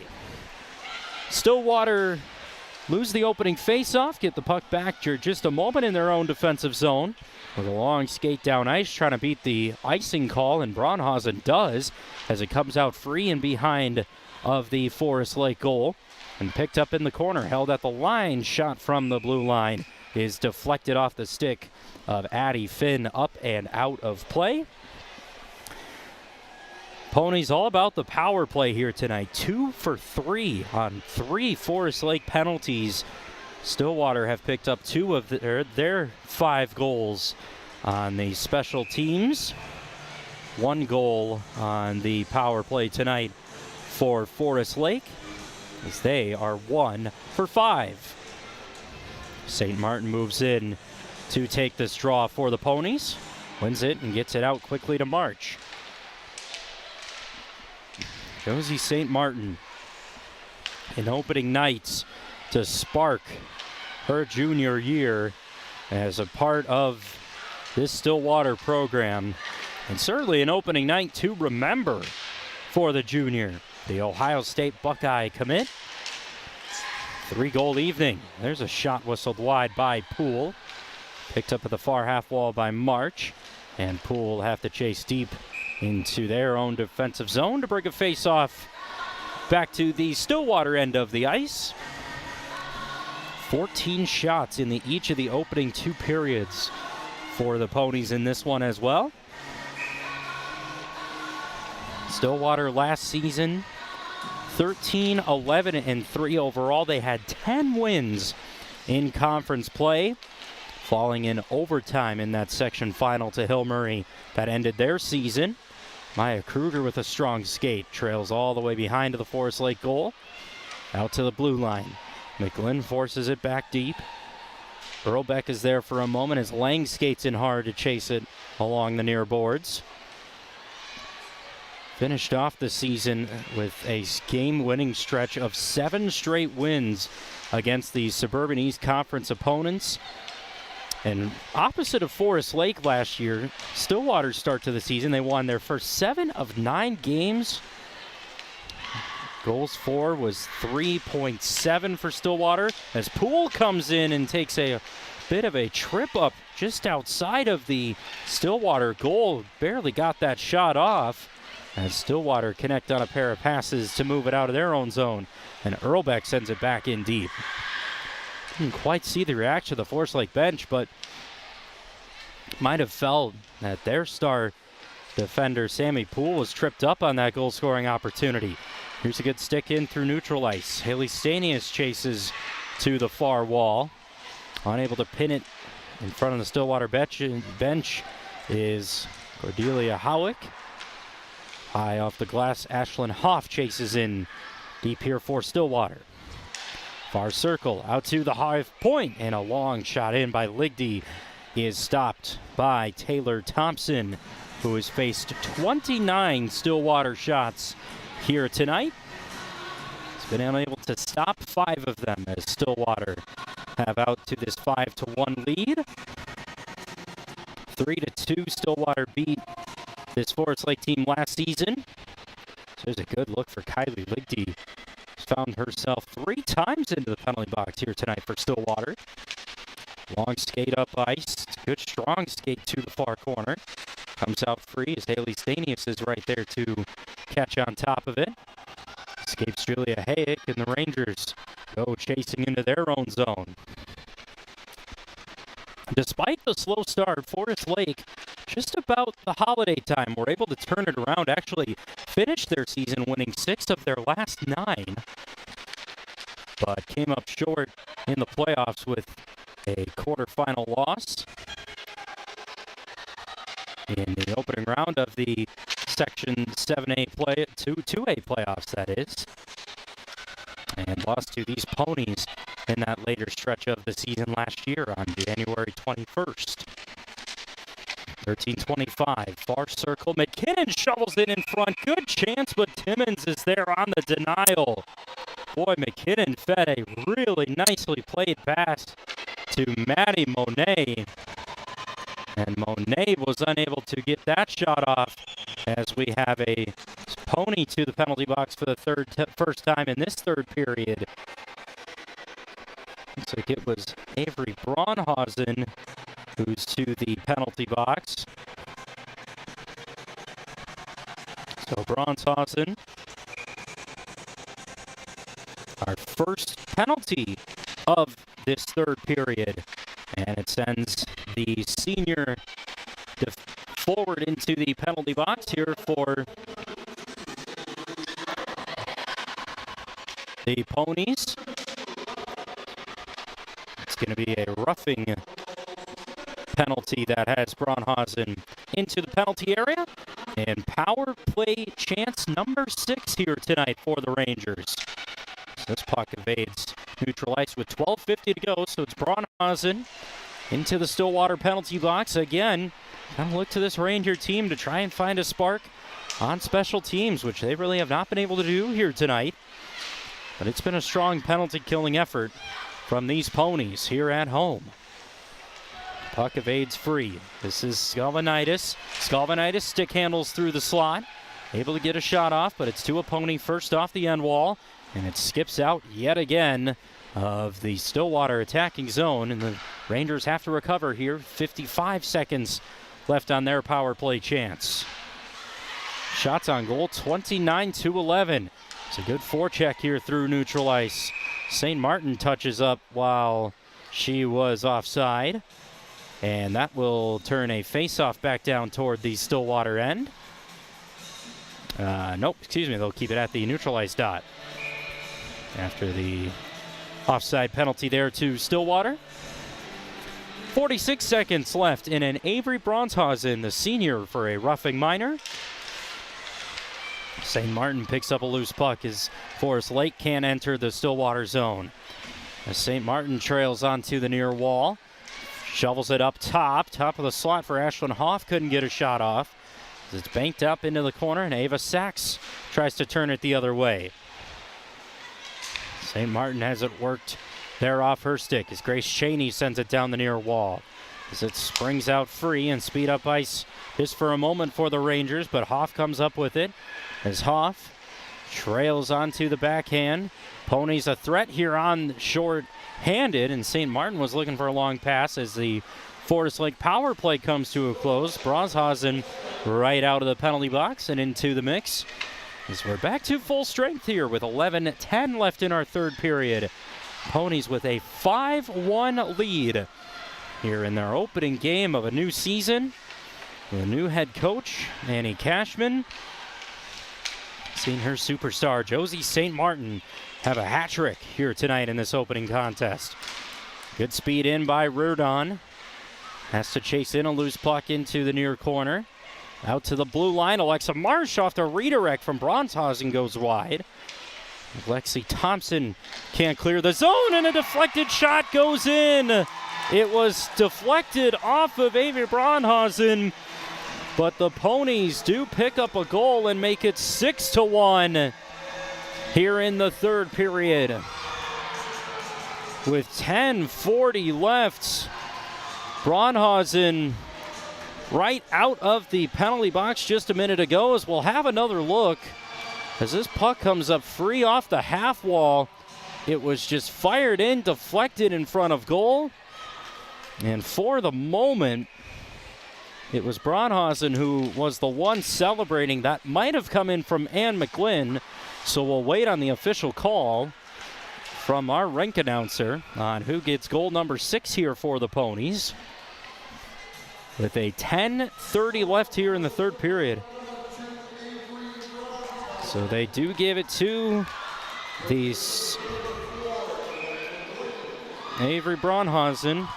Stillwater lose the opening face-off, get the puck back just a moment in their own defensive zone with a long skate down ice, trying to beat the icing call, and Braunhausen does as it comes out free and behind of the Forest Lake goal. And picked up in the corner, held at the line, shot from the blue line is deflected off the stick of Addie Finn, up and out of play. Ponies all about the power play here tonight. 2 for 3 on 3 Forest Lake penalties. Stillwater have picked up 2 of their 5 goals on the special teams. 1 goal on the power play tonight for Forest Lake, as they are 1 for 5. St. Martin moves in to take this draw for the Ponies. Wins it and gets it out quickly to March. Josie St. Martin, an opening night to spark her junior year as a part of this Stillwater program. And certainly an opening night to remember for the junior. The Ohio State Buckeye commit. 3-goal evening. There's a shot whistled wide by Poole. Picked up at the far half wall by March. And Poole will have to chase deep into their own defensive zone to bring a face-off back to the Stillwater end of the ice. 14 shots in each of the opening 2 periods for the Ponies in this one as well. Stillwater last season 13-11-3 overall. They had 10 wins in conference play, falling in overtime in that section final to Hill Murray. That ended their season. Maya Kruger with a strong skate trails all the way behind to the Forest Lake goal. Out to the blue line. McGlynn forces it back deep. Earlbeck is there for a moment as Lang skates in hard to chase it along the near boards. Finished off the season with a game-winning stretch of 7 straight wins against the Suburban East Conference opponents. And opposite of Forest Lake last year, Stillwater's start to the season, they won their first 7 of 9 games. Goals for was 3.7 for Stillwater as Poole comes in and takes a bit of a trip up just outside of the Stillwater goal. Barely got that shot off as Stillwater connect on a pair of passes to move it out of their own zone. And Earlbeck sends it back in deep. Didn't quite see the reaction of the Forest Lake bench, but might have felt that their star defender, Sammy Poole, was tripped up on that goal-scoring opportunity. Here's a good stick in through neutral ice. Haley Stanius chases to the far wall. Unable to pin it in front of the Stillwater bench is Cordelia Howick. High off the glass, Ashlyn Hoff chases in deep here for Stillwater. Far circle, out to the high point, and a long shot in by Ligdy is stopped by Taylor Thompson, who has faced 29 Stillwater shots here tonight. He's been unable to stop 5 of them as Stillwater have out to this 5-1 lead. 3-2, Stillwater beat this Forest Lake team last season. So there's a good look for Kylie Ligdy. She's found herself 3 times into the penalty box here tonight for Stillwater. Long skate up ice. Good strong skate to the far corner. Comes out free as Haley Stanius is right there to catch on top of it. Escapes Julia Hayek, and the Rangers go chasing into their own zone. Despite the slow start, Forest Lake, just about the holiday time, were able to turn it around, actually finish their season winning 6 of their last 9, but came up short in the playoffs with a quarterfinal loss in the opening round of the Section 7A 2A playoffs, that is, and lost to these Ponies in that later stretch of the season last year on January 21st. 13:25, far circle. McKinnon shovels it in front. Good chance, but Timmons is there on the denial. Boy, McKinnon fed a really nicely played pass to Maddie Monet. And Monet was unable to get that shot off as we have a Pony to the penalty box for the first time in this third period. Looks like it was Avery Braunhausen who's to the penalty box. So Braunhausen, our first penalty of this third period. And it sends the senior forward into the penalty box here for the Ponies. It's going to be a roughing penalty that has Braunhausen into the penalty area. And power play chance number 6 here tonight for the Rangers. So this puck evades neutral ice with 12:50 to go. So it's Braunhausen into the Stillwater penalty box. Again, kind of look to this Ranger team to try and find a spark on special teams, which they really have not been able to do here tonight. But it's been a strong penalty-killing effort from these Ponies here at home. Puck evades free. This is Skalvanitis. Skalvanitis stick handles through the slot. Able to get a shot off, but it's to a Pony first off the end wall. And it skips out yet again of the Stillwater attacking zone. And the Rangers have to recover here. 55 seconds left on their power play chance. Shots on goal, 29-11. It's a good forecheck here through neutral ice. St. Martin touches up while she was offside. And that will turn a face-off back down toward the Stillwater end. Nope, excuse me, they'll keep it at the neutral ice dot. After the offside penalty there to Stillwater. 46 seconds left in an Avery Braunhausen, the senior, for a roughing minor. St. Martin picks up a loose puck as Forest Lake can't enter the Stillwater zone. As St. Martin trails onto the near wall. Shovels it up top of the slot for Ashlyn Hoff. Couldn't get a shot off. It's banked up into the corner, and Ava Sachs tries to turn it the other way. St. Martin has it worked there off her stick as Grace Cheney sends it down the near wall. As it springs out free and speed up ice just for a moment for the Rangers, but Hoff comes up with it as Hoff trails onto the backhand. Ponies a threat here on short-handed, and St. Martin was looking for a long pass as the Forest Lake power play comes to a close. Braunhausen right out of the penalty box and into the mix. As we're back to full strength here with 11:10 left in our third period. Ponies with a 5-1 lead here in their opening game of a new season. The new head coach, Annie Cashman. Seen her superstar, Josie St. Martin, have a hat trick here tonight in this opening contest. Good speed in by Rudon. Has to chase in a loose puck into the near corner. Out to the blue line, Alexa Marsh off the redirect from Braunhausen goes wide. Lexi Thompson can't clear the zone, and a deflected shot goes in. It was deflected off of Avery Braunhausen, but the Ponies do pick up a goal and make it 6-1 here in the third period. With 10:40 left, Braunhausen right out of the penalty box just a minute ago, as we'll have another look as this puck comes up free off the half wall. It was just fired in, deflected in front of goal. And for the moment, it was Braunhausen who was the one celebrating. That might have come in from Ann McGlynn, so we'll wait on the official call from our rink announcer on who gets goal number 6 here for the Ponies. With a 10:30 left here in the third period. So they do give it to the Avery Braunhausen.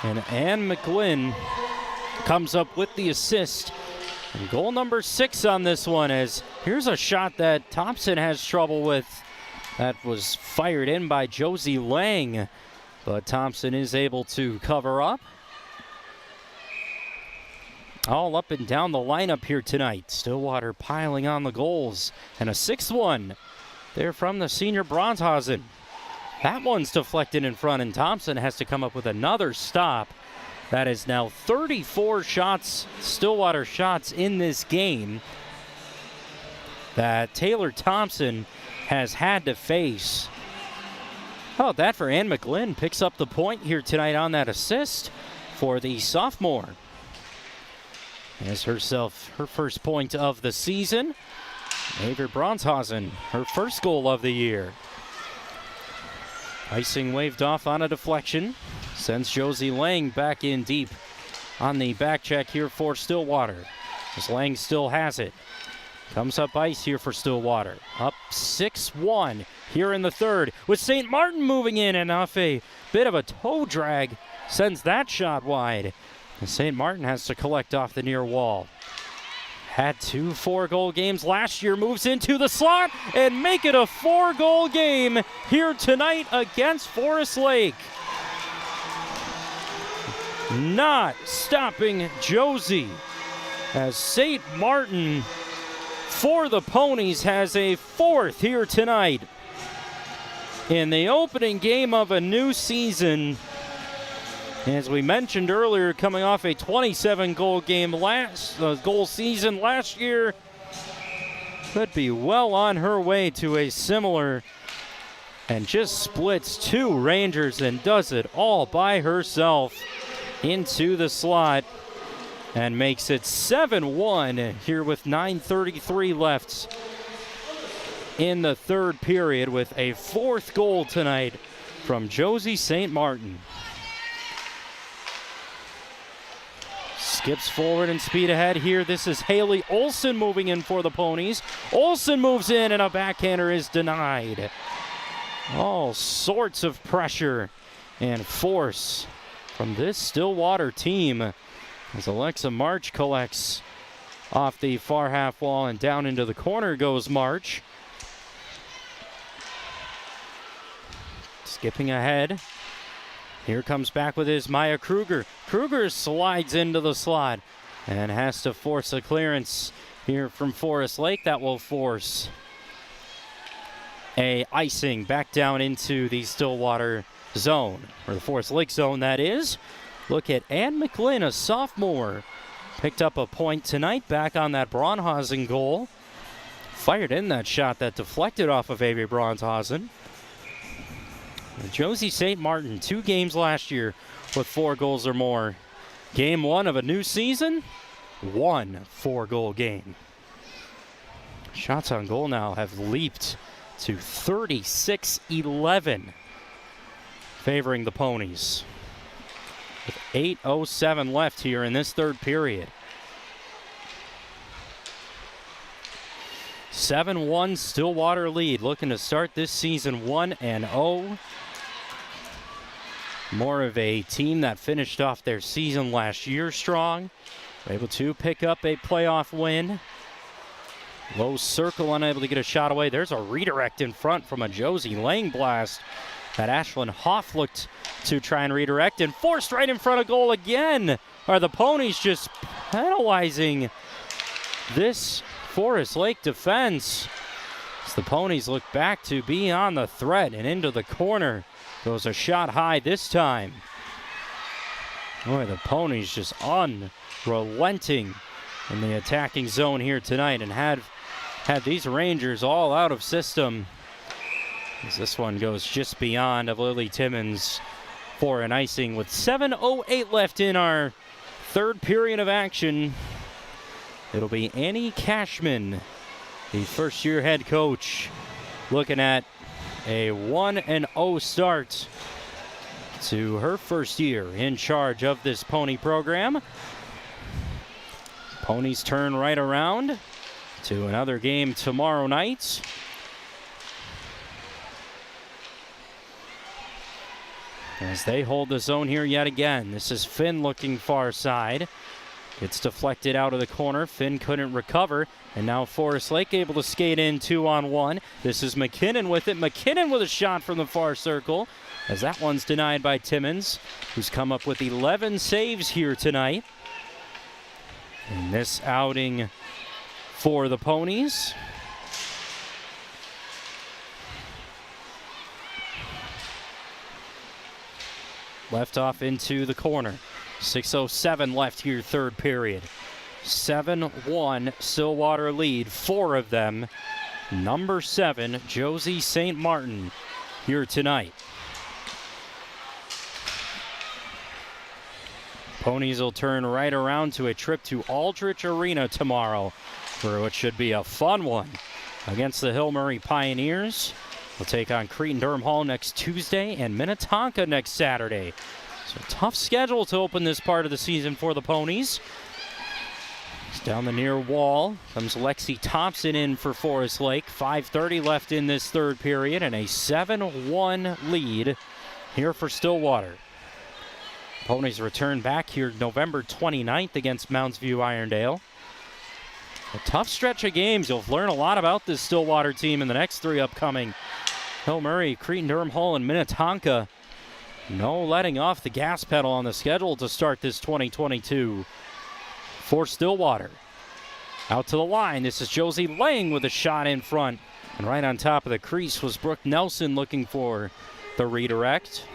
And Ann McGlynn comes up with the assist. And goal number 6 on this one, as here's a shot that Thompson has trouble with. That was fired in by Josie Lang, but Thompson is able to cover up. All up and down the lineup here tonight. Stillwater piling on the goals. And a 6-1 there from the senior Bronshausen. That one's deflected in front, and Thompson has to come up with another stop. That is now 34 shots, Stillwater shots in this game that Taylor Thompson has had to face. How about that for Ann McGlynn? Picks up the point here tonight on that assist for the sophomore. Has herself her first point of the season. Avery Bronshausen, her first goal of the year. Icing waved off on a deflection. Sends Josie Lang back in deep on the back check here for Stillwater. As Lang still has it. Comes up ice here for Stillwater. Up 6-1 here in the third, with St. Martin moving in, and off a bit of a toe drag sends that shot wide. And St. Martin has to collect off the near wall. Had 2 4-goal games last year, moves into the slot and make it a 4-goal game here tonight against Forest Lake. Not stopping Josie, as St. Martin for the Ponies has a 4th here tonight. In the opening game of a new season, as we mentioned earlier, coming off a 27-goal goal season last year, could be well on her way to a similar, and just splits 2 Rangers and does it all by herself into the slot and makes it 7-1 here with 9:33 left in the third period, with a 4th goal tonight from Josie St. Martin. Skips forward and speed ahead here. This is Haley Olson moving in for the Ponies. Olson moves in, and a backhander is denied. All sorts of pressure and force from this Stillwater team, as Alexa March collects off the far half wall, and down into the corner goes March. Skipping ahead. Here comes back with his Maya Kruger. Kruger slides into the slot and has to force a clearance here from Forest Lake. That will force a icing back down into the Stillwater zone, or the Forest Lake zone, that is. Look at Ann McGlynn, a sophomore. Picked up a point tonight back on that Bronshausen goal. Fired in that shot that deflected off of Avery Bronshausen. Josie St. Martin, 2 games last year with 4 goals or more. Game 1 of a new season, 1 4-goal game. Shots on goal now have leaped to 36-11, favoring the Ponies, with 8:07 left here in this third period. 7-1 Stillwater lead, looking to start this season 1-0. More of a team that finished off their season last year strong. Able to pick up a playoff win. Low circle, unable to get a shot away. There's a redirect in front from a Josie Lang blast that Ashlyn Hoff looked to try and redirect, and forced right in front of goal again. Are the Ponies just penalizing this Forest Lake defense? As the Ponies look back to be on the threat, and into the corner goes a shot high this time. Boy, the Ponies just unrelenting in the attacking zone here tonight, and had these Rangers all out of system, as this one goes just beyond of Lily Timmons for an icing, with 7:08 left in our third period of action. It'll be Annie Cashman, the first-year head coach, looking at a 1-0 start to her first year in charge of this Pony program. Ponies turn right around to another game tomorrow night. as they hold the zone here yet again. This is Finn looking far side. Gets deflected out of the corner. Finn couldn't recover. And now Forest Lake able to skate in 2-on-1. This is McKinnon with it. McKinnon with a shot from the far circle, as that one's denied by Timmons, who's come up with 11 saves here tonight in this outing for the Ponies. Left off into the corner. 6:07 left here, third period. 7-1 Stillwater lead, 4 of them. Number 7, Josie St. Martin, here tonight. Ponies will turn right around to a trip to Aldrich Arena tomorrow for what should be a fun one against the Hill Murray Pioneers. We'll take on Cretin-Derham Hall next Tuesday and Minnetonka next Saturday. So tough schedule to open this part of the season for the Ponies. It's down the near wall comes Lexi Thompson in for Forest Lake. 5:30 left in this third period and a 7-1 lead here for Stillwater. Ponies return back here November 29th against Mounds View Irondale. A tough stretch of games. You'll learn a lot about this Stillwater team in the next 3 upcoming. Hill Murray, Cretin-Derham Hall, and Minnetonka. No letting off the gas pedal on the schedule to start this 2022 for Stillwater. Out to the line. This is Josie Lang with a shot in front. And right on top of the crease was Brooke Nelson looking for the redirect.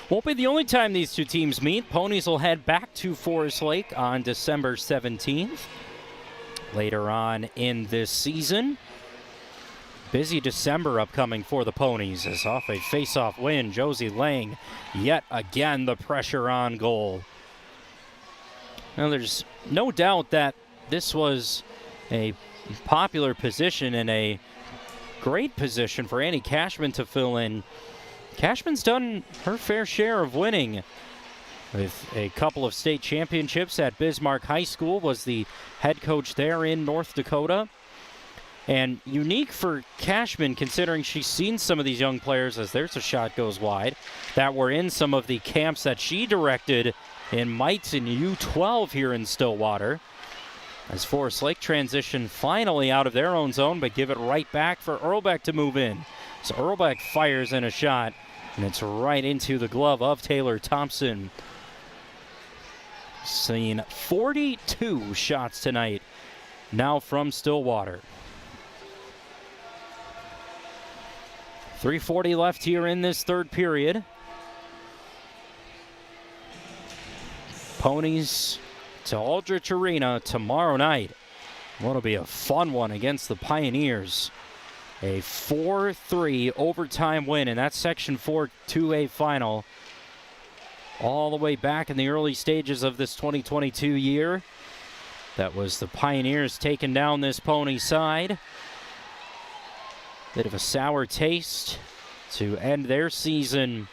Won't be the only time these two teams meet. Ponies will head back to Forest Lake on December 17th. Later on in this season. Busy December upcoming for the Ponies as off a face-off win, Josie Lang yet again the pressure on goal. Now there's no doubt that this was a popular position and a great position for Annie Cashman to fill in. Cashman's done her fair share of winning with a couple of state championships at Bismarck High School, was the head coach there in North Dakota. And unique for Cashman considering she's seen some of these young players, as there's a shot goes wide, that were in some of the camps that she directed in Mites and U12 here in Stillwater. As Forest Lake transition finally out of their own zone, but give it right back for Earlbeck to move in. So Earlbeck fires in a shot, and it's right into the glove of Taylor Thompson. Seen 42 shots tonight now from Stillwater. 3:40 left here in this third period. Ponies to Aldrich Arena tomorrow night. What'll be a fun one against the Pioneers. A 4-3 overtime win in that Section 4 2A final. All the way back in the early stages of this 2022 year. That was the Pioneers taking down this Pony side. Bit of a sour taste to end their season.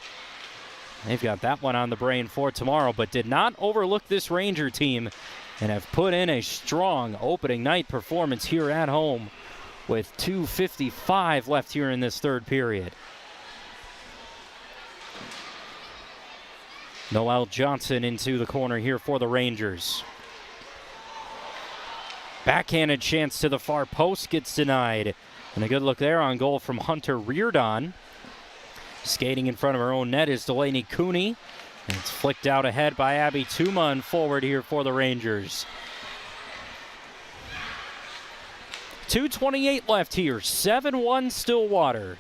They've got that one on the brain for tomorrow, but did not overlook this Ranger team and have put in a strong opening night performance here at home with 2:55 left here in this third period. Noelle Johnson into the corner here for the Rangers. Backhanded chance to the far post gets denied. And a good look there on goal from Hunter Reardon. Skating in front of her own net is Delaney Cooney. And it's flicked out ahead by Abby Tuma and forward here for the Rangers. 2:28 left here. 7-1 Stillwater.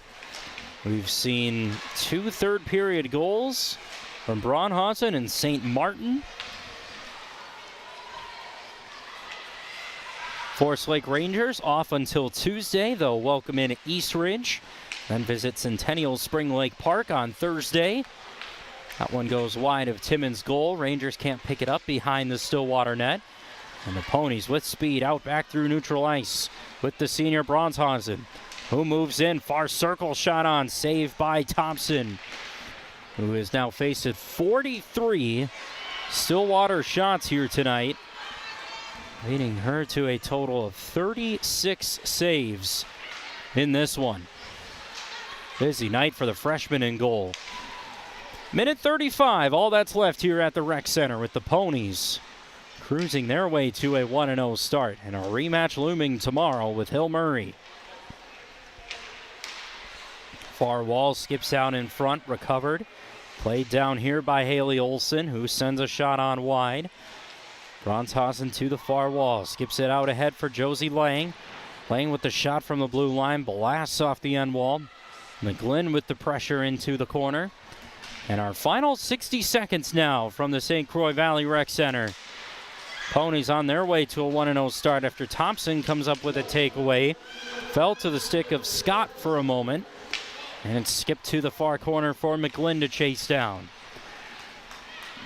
We've seen 2 third period goals from Braunhausen and St. Martin. Forest Lake Rangers off until Tuesday. They'll welcome in East Ridge, then visit Centennial Spring Lake Park on Thursday. That one goes wide of Timmons' goal. Rangers can't pick it up behind the Stillwater net. And the Ponies with speed out back through neutral ice with the senior Braunhausen, who moves in. Far circle shot on, saved by Thompson, who has now faced 43 Stillwater shots here tonight, leading her to a total of 36 saves in this one. Busy night for the freshman in goal. Minute 35, all that's left here at the Rec Center with the Ponies cruising their way to a 1-0 start, and a rematch looming tomorrow with Hill Murray. Far wall skips out in front, recovered. Played down here by Haley Olson, who sends a shot on wide. Bronshausen to the far wall, skips it out ahead for Josie Lang. Lang with the shot from the blue line, blasts off the end wall. McGlynn with the pressure into the corner. And our final 60 seconds now from the St. Croix Valley Rec Center. Ponies on their way to a 1-0 start after Thompson comes up with a takeaway. Fell to the stick of Scott for a moment. And skipped to the far corner for McGlynn to chase down.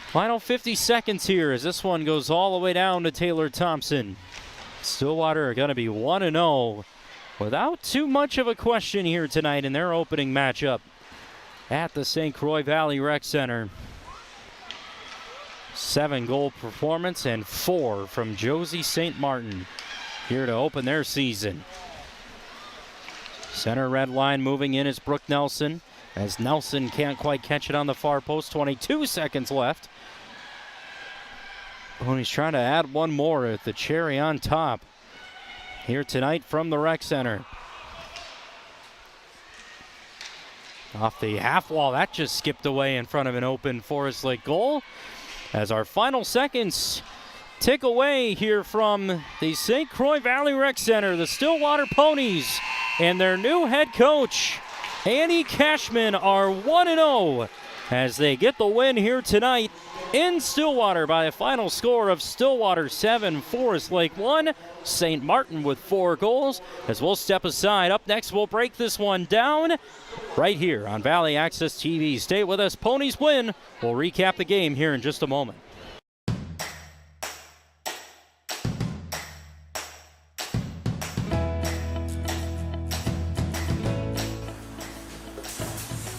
Final 50 seconds here as this one goes all the way down to Taylor Thompson. Stillwater are going to be 1-0 without too much of a question here tonight in their opening matchup at the St. Croix Valley Rec Center. 7-goal performance and 4 from Josie St. Martin here to open their season. Center red line moving in is Brooke Nelson, as Nelson can't quite catch it on the far post. 22 seconds left. Ponies trying to add one more at the cherry on top here tonight from the Rec Center. Off the half wall, that just skipped away in front of an open Forest Lake goal. As our final seconds tick away here from the St. Croix Valley Rec Center, the Stillwater Ponies and their new head coach, Annie Cashman, are 1-0 as they get the win here tonight in Stillwater by a final score of Stillwater 7, Forest Lake 1. St. Martin with 4 goals. As we'll step aside, up next we'll break this one down right here on Valley Access TV. Stay with us. Ponies win. We'll recap the game here in just a moment.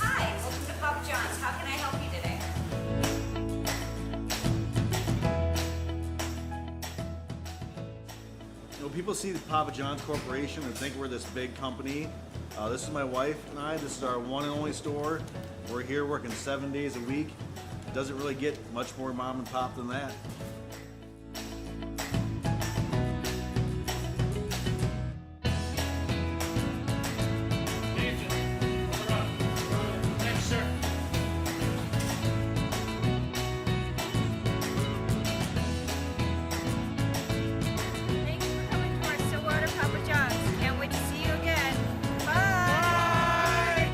Hi, welcome to Papa John's. How can I help you today? You know, people see the Papa John's Corporation and think we're this big company. This is my wife and I. This is our one and only store. We're here working 7 days a week. It doesn't really get much more mom and pop than that. Thank you for coming to our Stillwater Papa John's. Can't wait to see you again. Bye!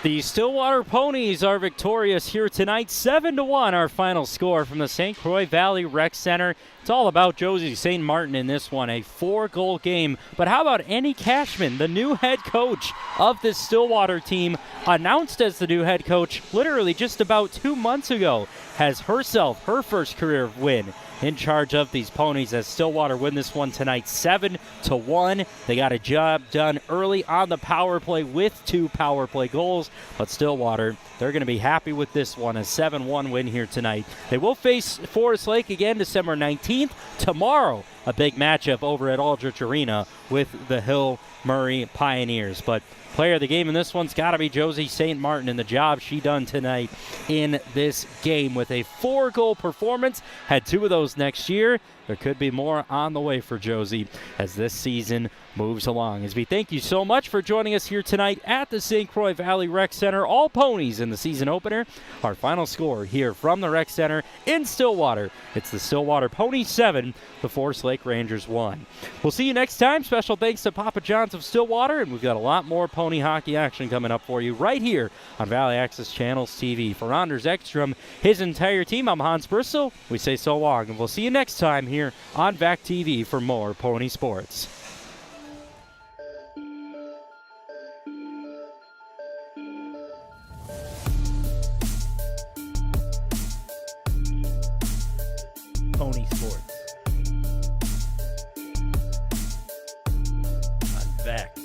The Stillwater Ponies are victorious here tonight, 7-1, our final score from the St. Croix Valley Rec Center. It's all about Josie St. Martin in this one, a 4-goal game. But how about Annie Cashman, the new head coach of this Stillwater team, announced as the new head coach literally just about 2 months ago, has herself her first career win in charge of these Ponies as Stillwater win this one tonight 7-1. They got a job done early on the power play with 2 power play goals, but Stillwater, they're going to be happy with this one, a 7-1 win here tonight. They will face Forest Lake again December 19th. Tomorrow, a big matchup over at Aldrich Arena with the Hill Murray Pioneers. But player of the game in this one's got to be Josie St. Martin and the job she done tonight in this game with a 4-goal performance. Had 2 of those next year. There could be more on the way for Josie as this season moves along. As we thank you so much for joining us here tonight at the St. Croix Valley Rec Center. All Ponies in the season opener. Our final score here from the Rec Center in Stillwater. It's the Stillwater Ponies 7, the Forest Lake Rangers 1. We'll see you next time. Special thanks to Papa John's of Stillwater, and we've got a lot more pony hockey action coming up for you right here on Valley Access Channels TV. For Anders Ekstrom, his entire team, I'm Hans Bristol. We say so long, and we'll see you next time here on VAC TV for more pony sports. Pony sports. On VAC